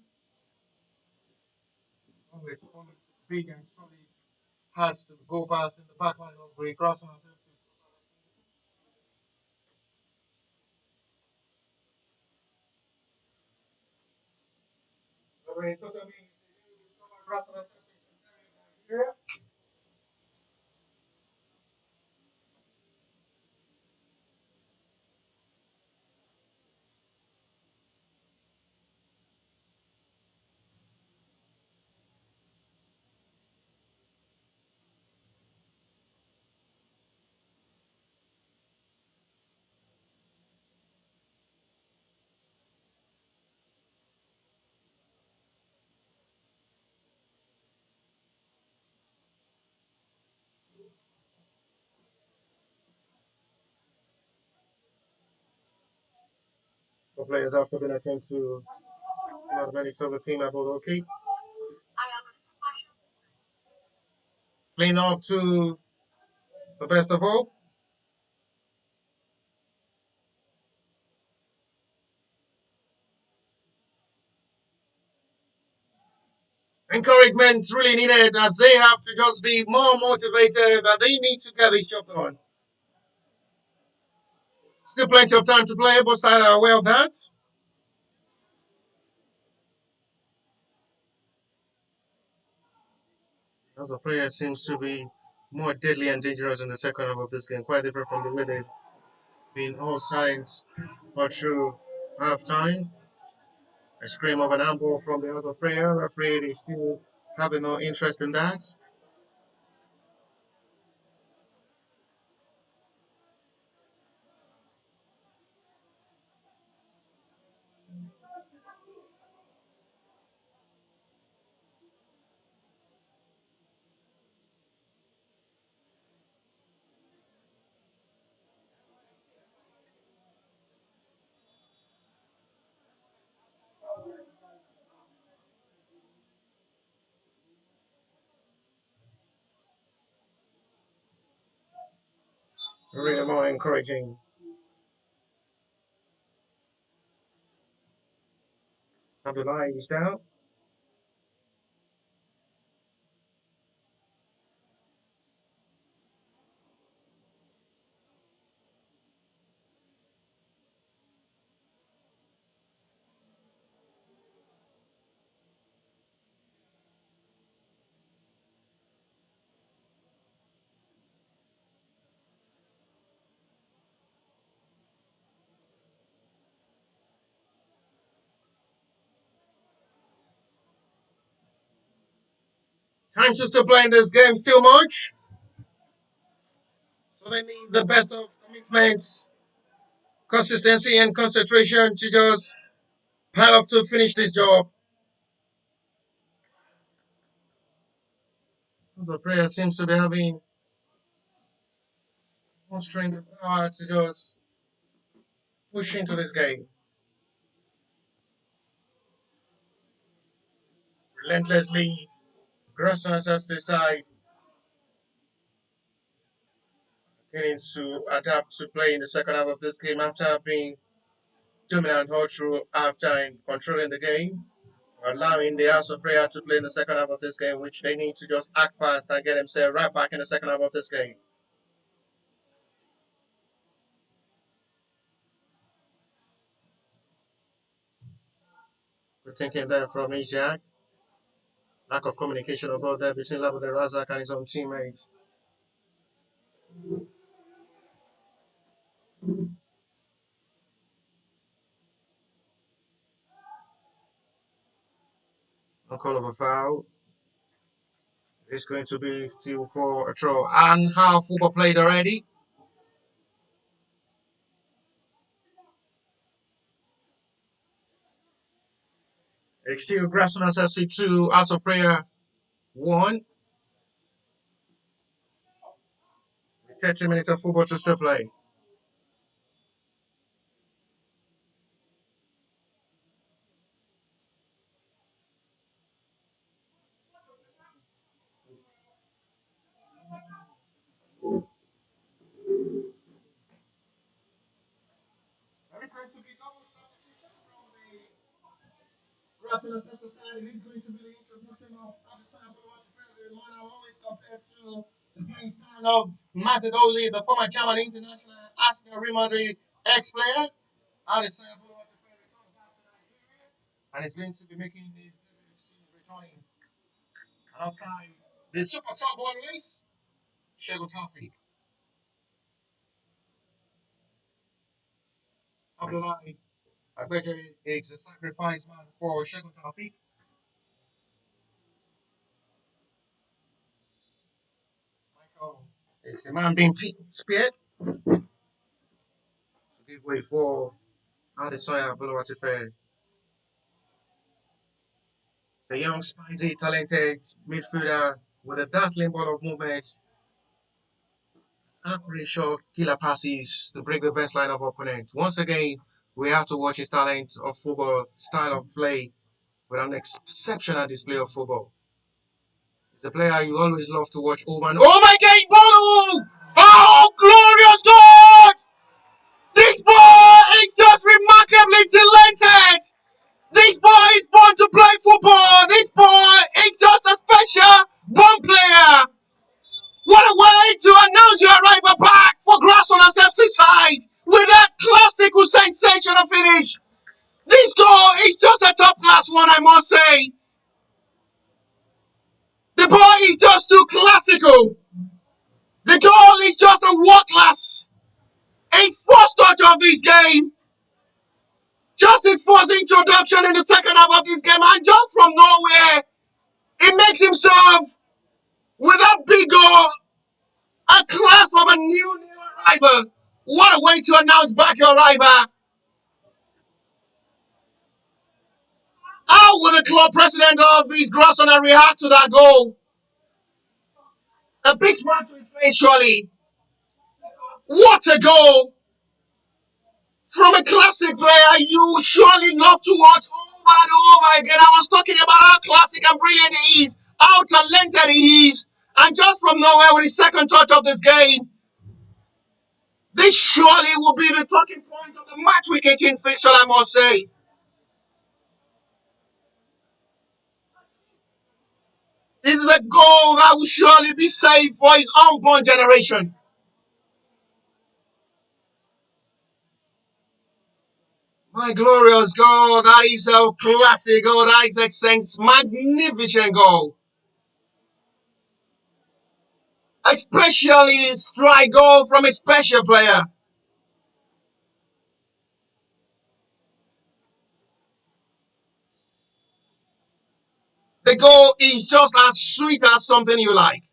Always big and solid, hard to go past in the back line of the Grassrunners. Godwin Itotomi is the Grassrunners Nigeria. The players after been attend to mathematics of the team about okay. Playing up to the best of all. Encouragement really needed as they have to just be more motivated that they need to get this job done. Still plenty of time to play, both sides are aware of that. As a player seems to be more deadly and dangerous in the second half of this game, quite different from the way they've been all sides all through half time. A scream of an handball from the other player. Referee is still having no interest in that. Really more encouraging. Abdullah is down. Time to still playing this game still much. So they need the best of commitments, consistency, and concentration to just pile off to finish this job. The player seems to be having more strength and power to just push into this game. Relentlessly, Grassrunners FC side getting to adapt to play in the second half of this game after being dominant all through halftime, controlling the game, allowing the House of Prayer to play in the second half of this game, which they need to just act fast and get themselves right back in the second half of this game. Good thinking there from Isiak. Lack of communication about that between Labode Razak and his own teammates. No call of a foul. It's going to be still for a throw. And how football played already. It's still Grassrunners FC 2, House of Prayer 1. 30 minutes of football to still play. of Macedonia, the former German international Arsenal Real Madrid ex-player. Adesanya and is going to be making his returning alongside the Super Bowl race, Shego Taufik. Abdullahi Agbeje is a sacrifice man for Shego Taufik. Michael is the man being speared to give way for Adesanya Buluwatife. The young, spicy, talented midfielder with a dazzling ball of movement, accurate shot, killer passes to break the best line of opponents. Once again, we have to watch his talent of football, style of play, with an exceptional display of football. He's a player you always love to watch over and oh my God, Bolu! Oh, glorious God! This boy is just remarkably talented! This boy is born to play football! This boy is just a special born player! What a way to announce your arrival back for Grassrunners FC side with that classical sensational finish! This goal is just a top class one, I must say. The boy is just too classical. The goal is just a world class. A first touch of this game. Just his first introduction in the second half of this game. And just from nowhere, it makes himself, with that big goal, a class of a new arrival. What a way to announce back your arrival. How will the club president of this Grassrunners react to that goal? A big smile to his face, surely. What a goal! From a classic player you surely love to watch over and over again. I was talking about how classic and brilliant he is, how talented he is, and just from nowhere with his second touch of this game, this surely will be the talking point of the match week 18 fixture, I must say. This is a goal that will surely be saved for his unborn generation. My glorious goal, that is a classic goal, that is a magnificent goal. Especially strike goal from a special player. The goal is just as sweet as something you like.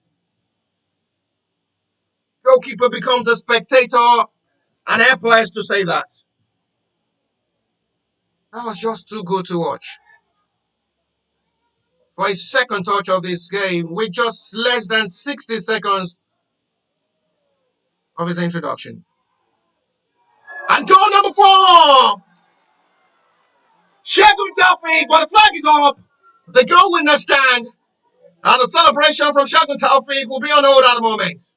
Goalkeeper becomes a spectator, and Apple has to say that. That was just too good to watch. For his second touch of this game, with just less than 60 seconds of his introduction. And goal number 4! Shegun Taufik, but the flag is up. The goal will not stand. And the celebration from Shegun Taufik will be on hold at the moment.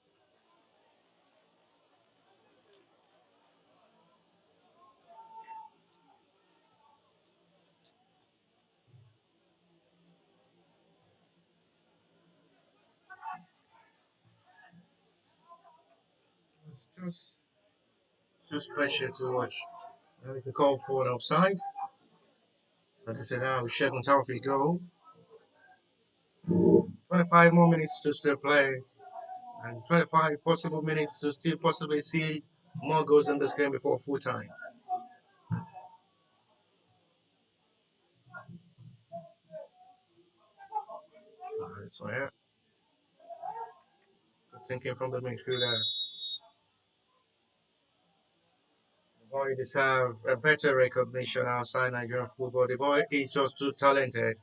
It's just too special to watch. Now it's a call for an offside. Like I said, now Shegun Taufik goal. 25 more minutes to still play. And 25 possible minutes to still possibly see more goals in this game before full time. So yeah, thinking from the midfielder. The boy deserves a better recognition outside Nigerian football. The boy is just too talented,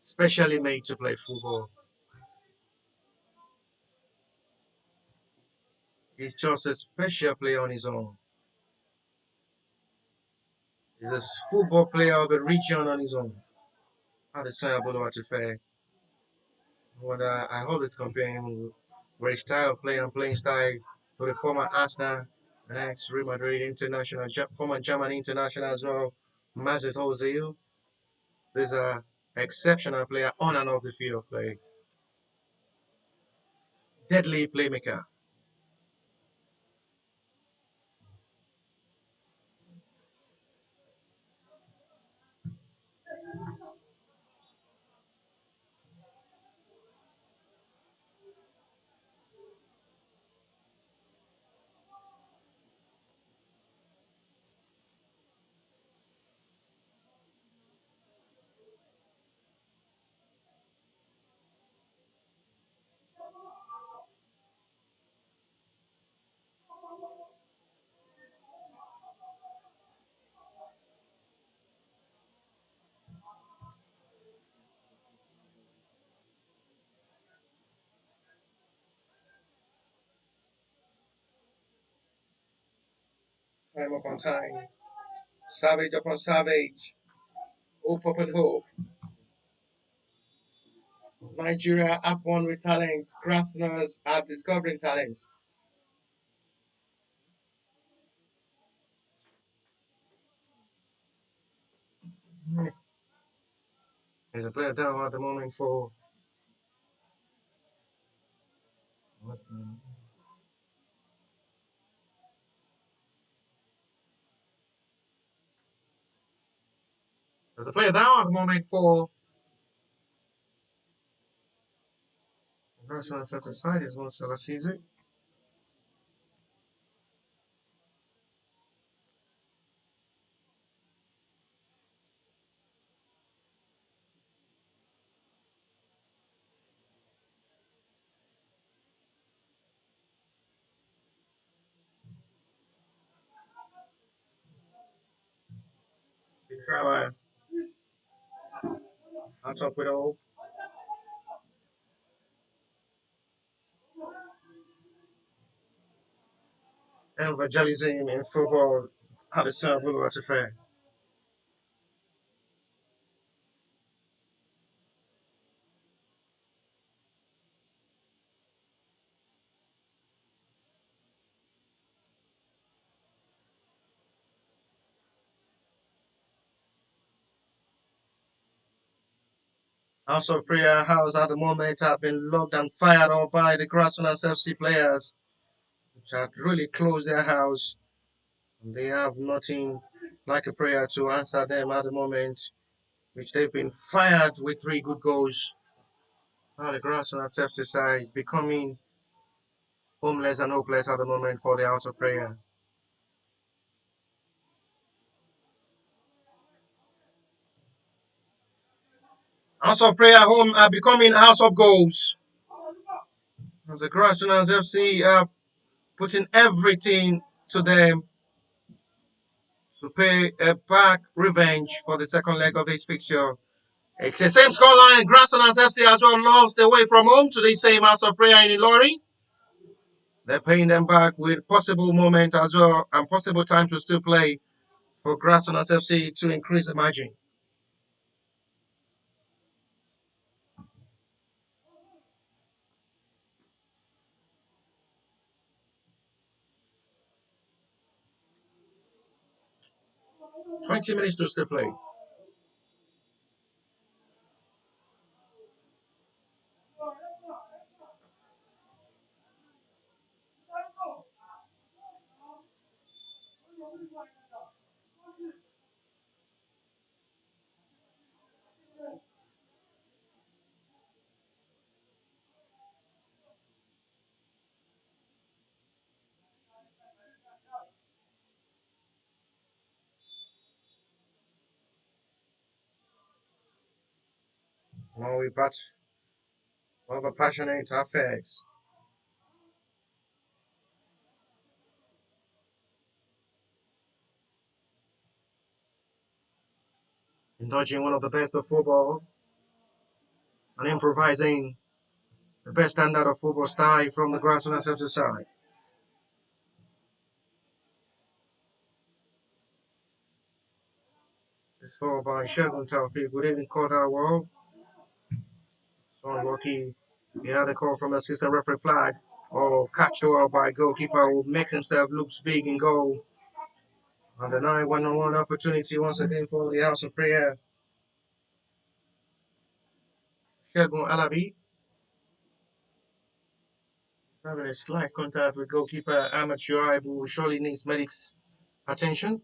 specially made to play football. He's just a special player on his own. He's a football player of a region on his own. How the sign about to fair. When I always compare him with his style of play and playing style to the former Arsenal and ex-Real Madrid international, former German international as well, Mesut Ozil. These are exceptional player on and off the field of play. deadly playmaker. Time upon time. Savage upon savage. Hope upon hope. Nigeria up one with talents. Grassrunners are discovering talents. There's a player down at the moment for. There's a player down at the moment for. Grassrunners set aside is one season. On top with all. Evangelism in football. How the serve what affair. House of Prayer House at the moment have been locked and fired on by the Grassrunners FC players, which had really closed their house. They have nothing like a prayer to answer them at the moment, which they've been fired with 3 good goals. Now the Grassrunners FC side becoming homeless and hopeless at the moment for the House of Prayer. House of Prayer home are becoming House of Goals. As the Grassrunners FC are putting everything to them to pay a back revenge for the second leg of this fixture. It's the same scoreline. Grassrunners FC as well lost away from home to the same House of Prayer in Ilori. They're paying them back with possible moment as well and possible time to still play for Grassrunners FC to increase the margin. $20 to still play. Now we bat over passionate affairs. Indulging one of the best of football and improvising the best standard of football style from the Grassrunners FC side. It's followed by Shogun Taufik. Good evening, quarter world. So unlucky. He had a call from assistant referee flag or catch out by goalkeeper who makes himself looks big in goal. And the 9-1-1 opportunity once again for the House of Prayer. Shogun Alabi. Having a slight contact with goalkeeper Ahmed Shuaib, who surely needs medics' attention.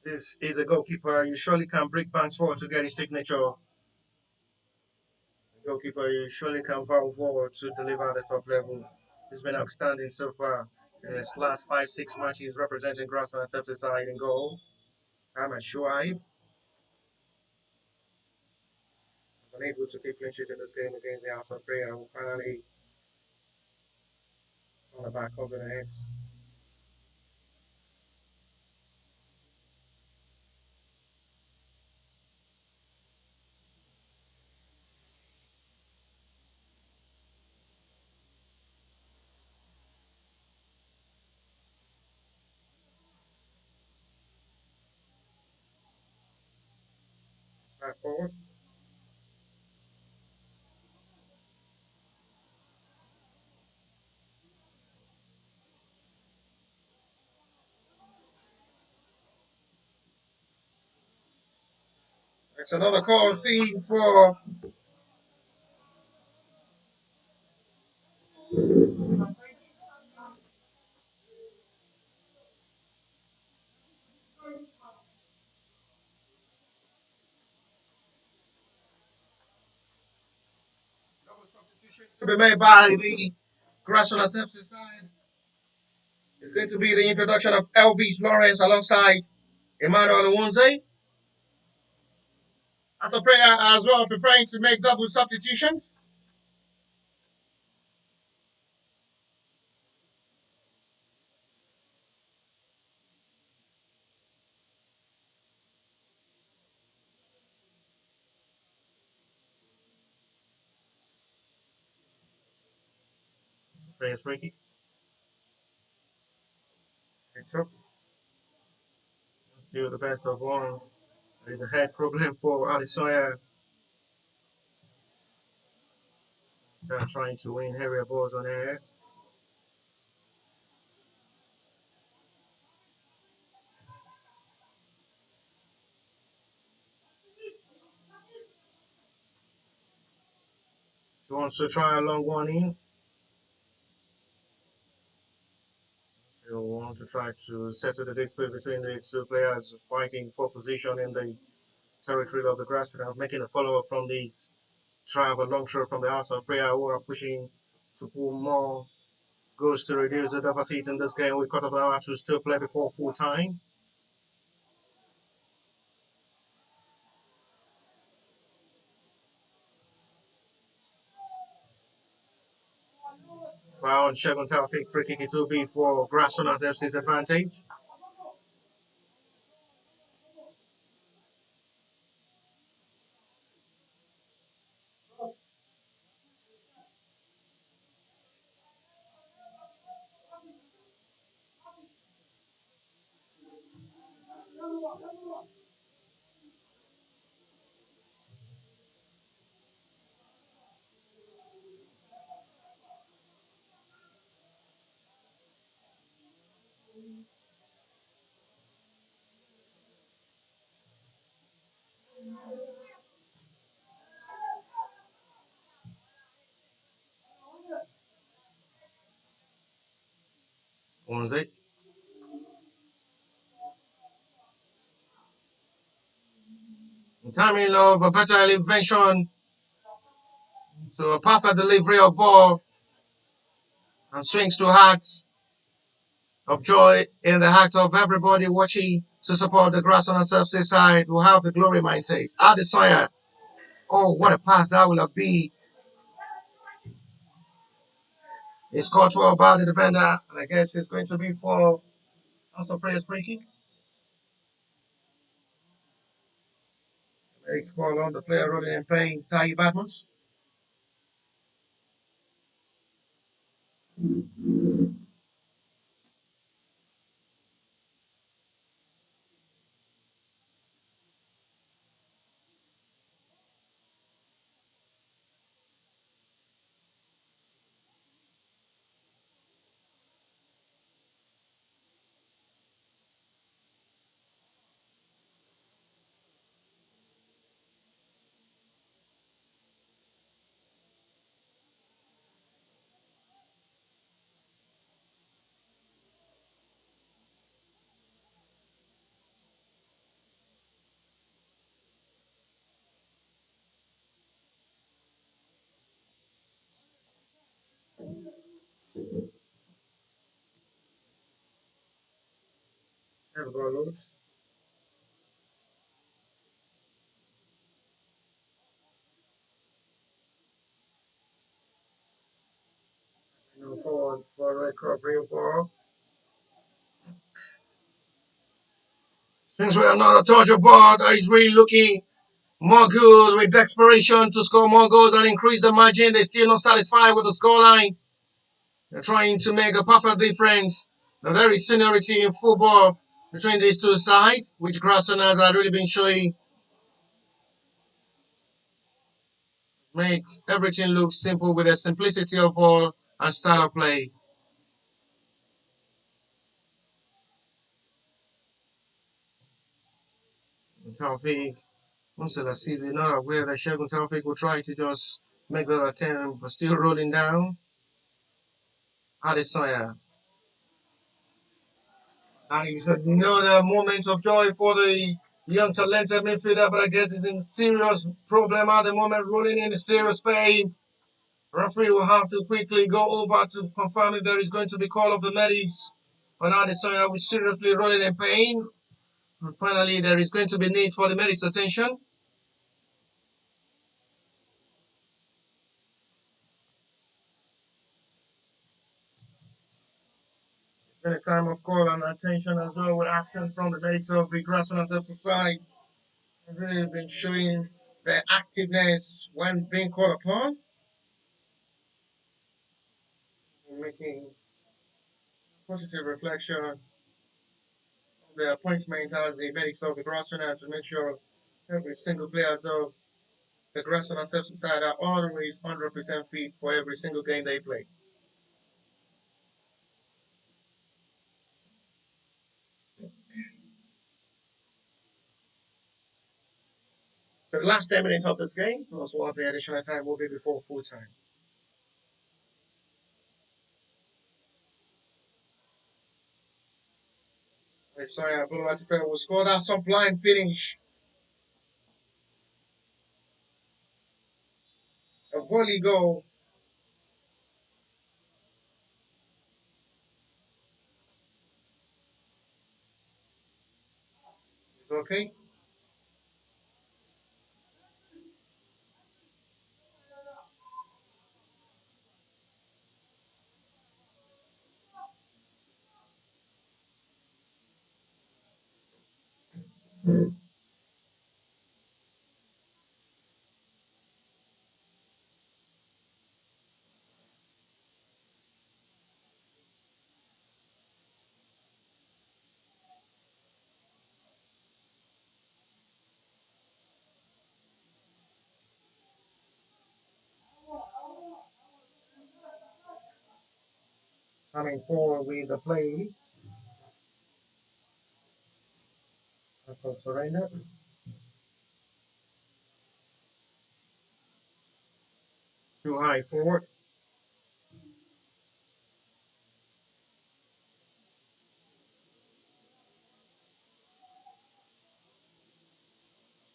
This is a goalkeeper you surely can break banks for to get his signature. Goalkeeper you surely can vow for to deliver at the top level. He's been outstanding so far in his last 5, 6 matches representing Grassrunners side in goal. Ahmed Shuaib unable to keep clean sheet in this game against the House of Prayer, who finally on the back of the net. Back forward. It's another call seen for to be made by the Grassrunners side. It's going to be the introduction of Elvis Lawrence alongside Emmanuel Nwunze. As a prayer as well, preparing to make double substitutions. Prayers Frankie. It's up. Still the best of one. There's a head problem for Adesanya. Trying to win area balls on air. He wants to try a long one in. He'll want to try to settle the dispute between the two players fighting for position in the territory of the grassroots, making a follow up from these try of a long shot from the house of prayer who are pushing to pull more goals to reduce the deficit in this game. We cut up our to still play before full time. Foul on Shegun Taufik, free kick it will be for Grassrunners FC's advantage. Onze. Timing of a better intervention So a perfect delivery of ball and swings to hearts of joy in the heart of everybody watching to support the Grassrunners FC side who have the glory mindset. Adesanya. Oh, what a pass that will have been. It's caught well by the defender, and I guess it's going to be for also Prayers free kick. It's called on the player rolling and playing Tayi Badmus. There we go, Lewis. Forward for a recovery ball. Since we are not a touch of ball that is really looking more good with desperation to score more goals and increase the margin. They're still not satisfied with the scoreline. They're trying to make a perfect difference. There is seniority in football between these two sides, which Grassrunners have really been showing. Makes everything look simple with the simplicity of ball and style of play. Taufik, once the season, not aware that Shegun Taufik will try to just make the attempt, but still rolling down. Adesanya. And it's another moment of joy for the young talented midfielder, but I guess he's in serious problem at the moment, rolling in serious pain. Referee will have to quickly go over to confirm if there is going to be call of the medics. But now Adesanya is seriously rolling in pain. And finally, there is going to be need for the medics' attention. It's been a time of call and attention as well with action from the medics of the Grassrunners FC side. They've really been showing their activeness when being called upon. Making positive reflection of the appointment as the medics of the Grassrunners to make sure every single player of the Grassrunners FC side are always 100% fit for every single game they play. The last 10 minutes of this game plus what the additional time will be before full time. Isaiah Bulawatifel will score that sublime finish. A volley goal. It's okay. Coming forward with the play. After surrender. Too high forward.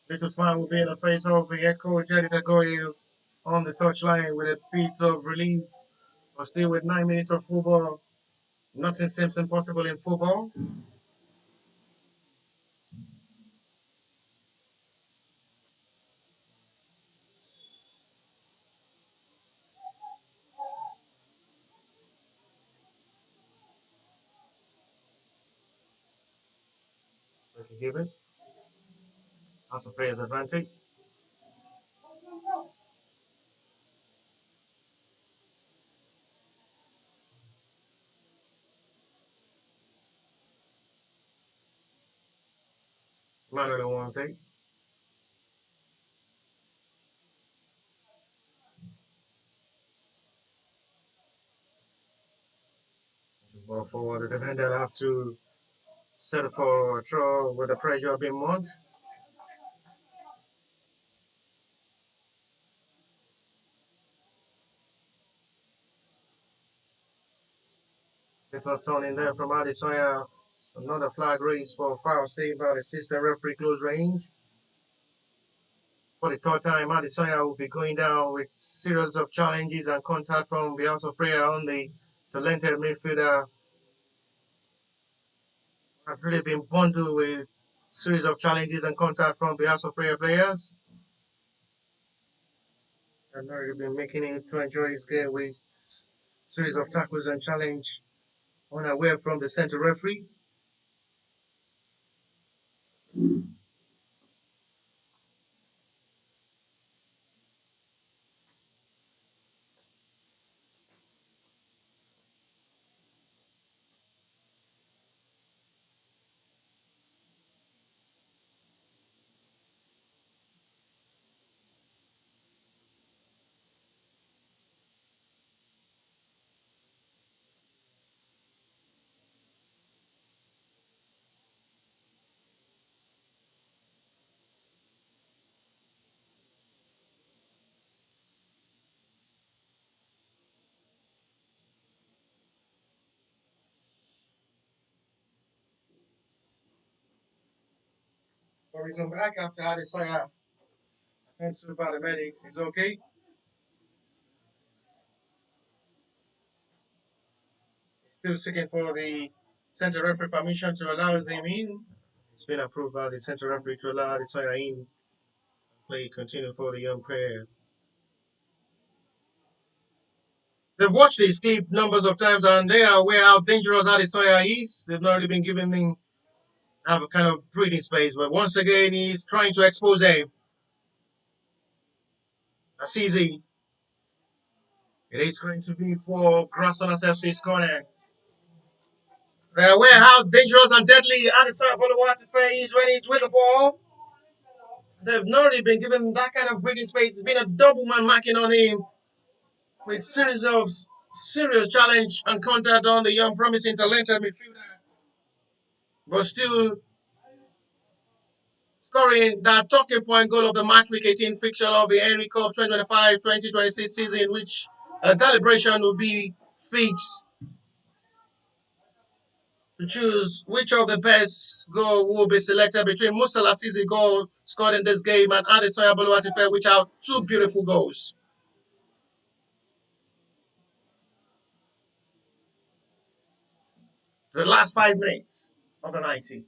Little smile will be in the face of the Echo Jerry Goyu. on the touchline with a bit of relief, but still with 9 minutes of football. Nothing seems impossible in football. Okay, give it. Also players advantage. Manuel Owanse. Ball forward. The defender have to settle for a throw with the pressure being mounted. People turning there from Adesanya. Another flag raised for foul saved by the assistant referee close range. For the third time, Adesanya will be going down with series of challenges and contact from the House of Prayer on the talented midfielder. Have really been bundled with series of challenges and contact from the House of Prayer players. And already been making it to enjoy his game with series of tackles and challenge unaware from the center referee. For reason back after Adesanya went to the paramedics, he's okay. Still seeking for the center referee permission to allow him in. It's been approved by the center referee to allow Adesanya in. Play continue for the young player. They've watched this clip numbers of times and they are aware how dangerous Adesanya is. They've not really been giving him have a kind of breathing space, but once again he's trying to expose him. That's easy. It is going to be for Grassrunners FC's corner. They're aware how dangerous and deadly Adesanya Boluwatife is when he's with the ball. They've not really been given that kind of breathing space. It's been a double man marking on him with series of serious challenge and contact on the young promising talented midfielder. But still scoring that talking point goal of the match week 18 fixture of the Henry Cup 2025-2026 season, which a deliberation will be fixed to choose which of the best goal will be selected between Musa Lassi's goal scored in this game and Adesoya Boluwatife, which are two beautiful goals. The last 5 minutes of the 90.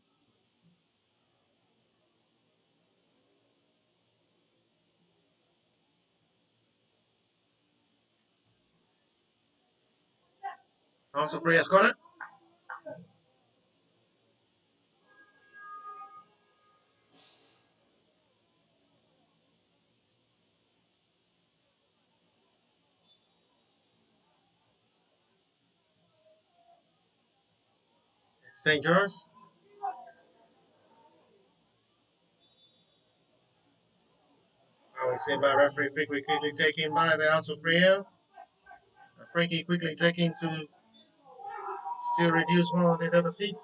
Also, Prayers Corner. St. George. I was seen by referee quickly taken by the House of Prayer. A free kick quickly taken to still reduce more of the deficit.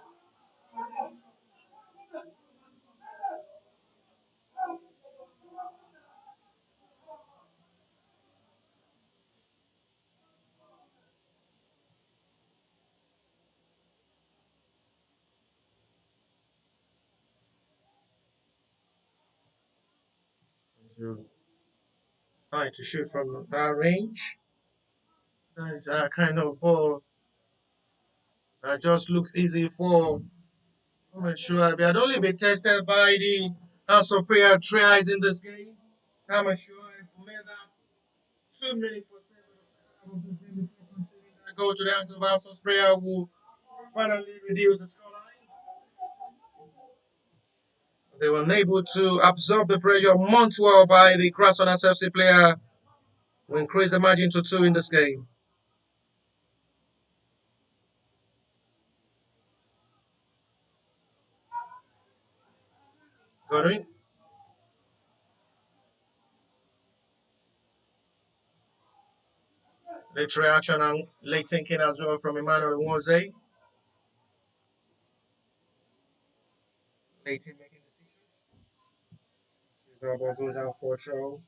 So Trying to shoot from that range. That is a kind of ball that just looks easy for I'm not sure. They had only been tested by the House of Prayer trials in this game. I'm not sure if made that 2 minutes for seven of this game before conceding that goal to the hands of House of Prayer who finally reduced the scoreline. They were unable to absorb the pressure much well by the Grassrunners FC player who increased the margin to 2 in this game. Godwin, late reaction and late thinking as well from Emmanuel Nwoze. Late in making decisions. The ball goes out for a throw.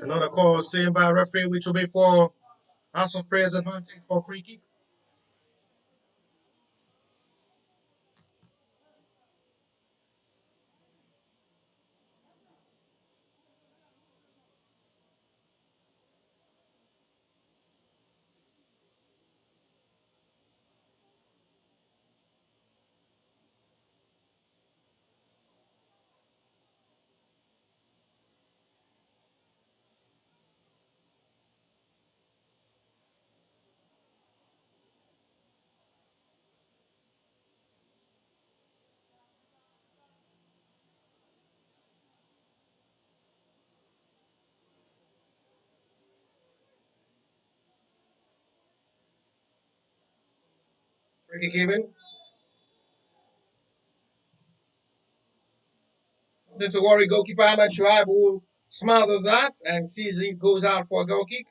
Another call seen by referee, which will be for House of Prayers advantage for free kick. Free kick given. Nothing to worry. Goalkeeper Ahmed Shuaib will smile at that and sees it goes out for a goal kick.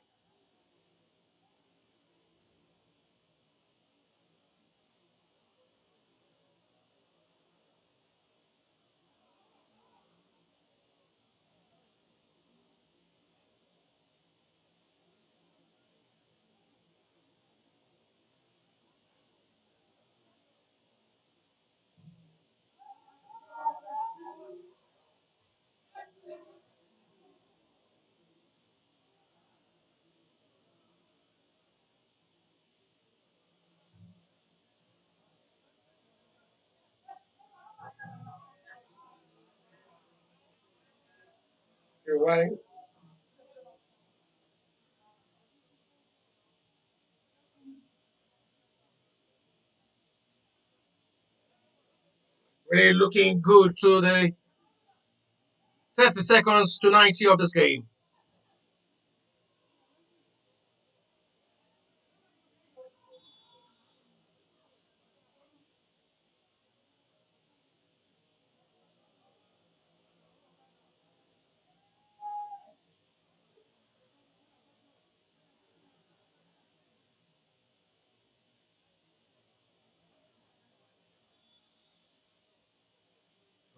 Still running. Really looking good to the 30 seconds to 90 of this game.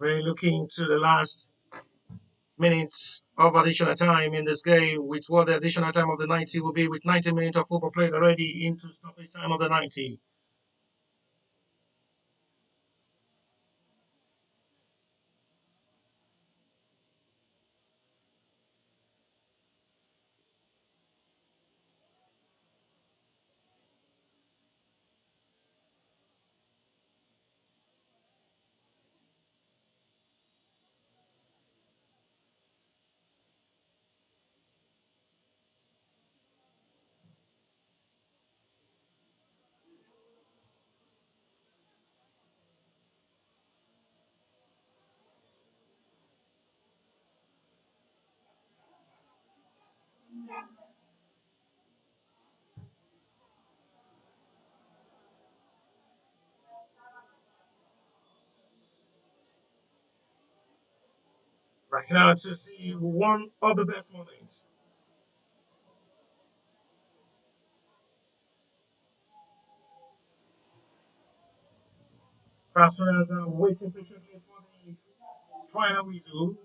Really looking to the last minutes of additional time in this game, with what the additional time of the 90 will be, with 90 minutes of football played already into stoppage time of the 90. Right now to see one of the best moments. Grassrunners are waiting patiently for the final whistle.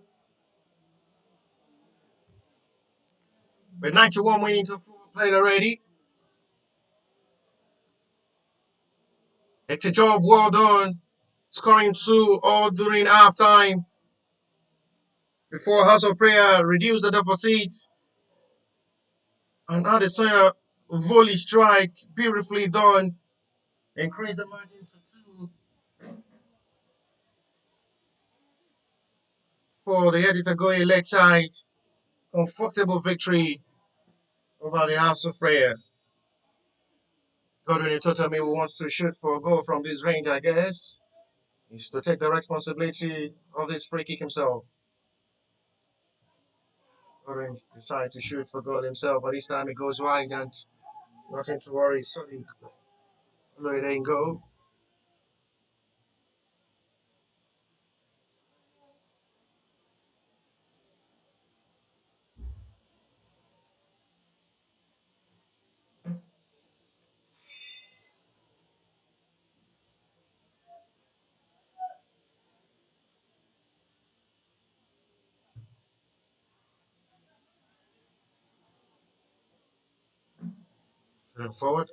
With 91 minutes of football played already. It's a job well done. Scoring 2 all during halftime. Before House of Prayer reduced the deficit. And Adesanya volley strike, beautifully done. Increase the margin to 2 for the editor going leg side. Comfortable victory over the House of Prayer. Godwin Totami who wants to shoot for a goal from this range, I guess. He's to take the responsibility of this free kick himself. Godwin decided to shoot for goal himself, but this time it goes wide and nothing to worry. Sonny, no, it ain't go. Forward.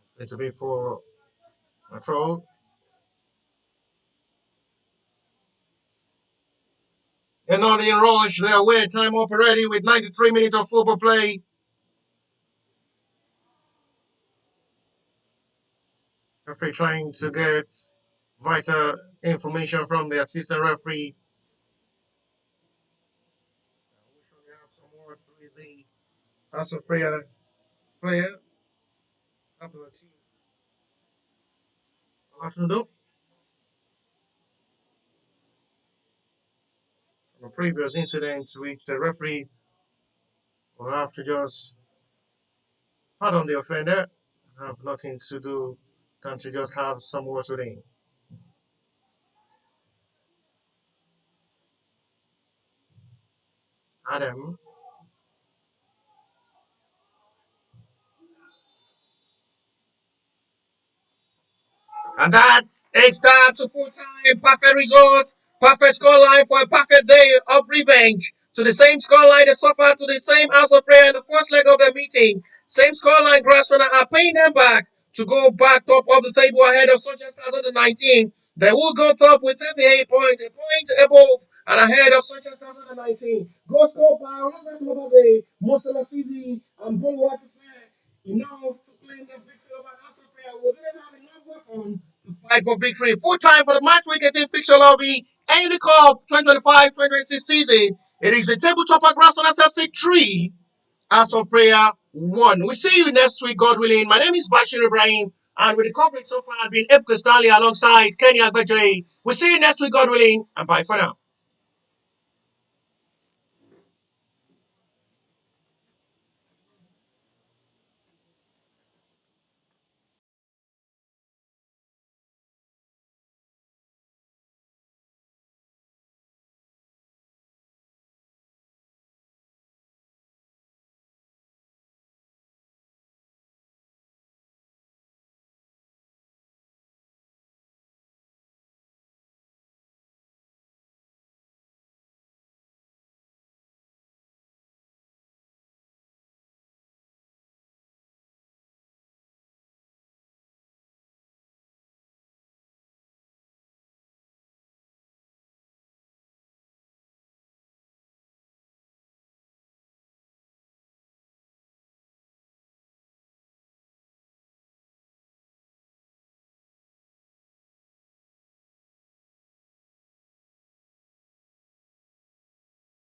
It's going to be for a throw. And on the rush, they're away. Time up already with 93 minutes of football play. Referee trying to get vital information from the assistant referee. We have some words with the House of Prayer player. After the team. What to do? From a previous incident, which the referee will have to just pardon the offender, have nothing to do than to just have some words with him. Adam. And that's a start to full time. Perfect result. Perfect scoreline for a perfect day of revenge. To the same scoreline they suffered to the same House of Prayer in the first leg of the meeting. Same scoreline, Grassrunners are paying them back to go back top of the table ahead of Sunshine Stars under 19. They will go top with 38 points, a point above and ahead of Sunshine Stars under 19. Go score by Robert Lobabe, Mosala Fizi, and Bolwa enough to claim the victory over House of Prayer. We didn't have enough weapons to fight for victory. Full time for the match week 18 fixture lobby. NYLC Cup 2025-2026 season. It is the tabletop at Grassrunners FC 3. House of Prayer 1. We see you next week, God willing. My name is Bashir Ibrahim. And with the coverage so far, I've been Epka Stanley alongside Kenny Agbajoy. We'll see you next week, God willing. And bye for now.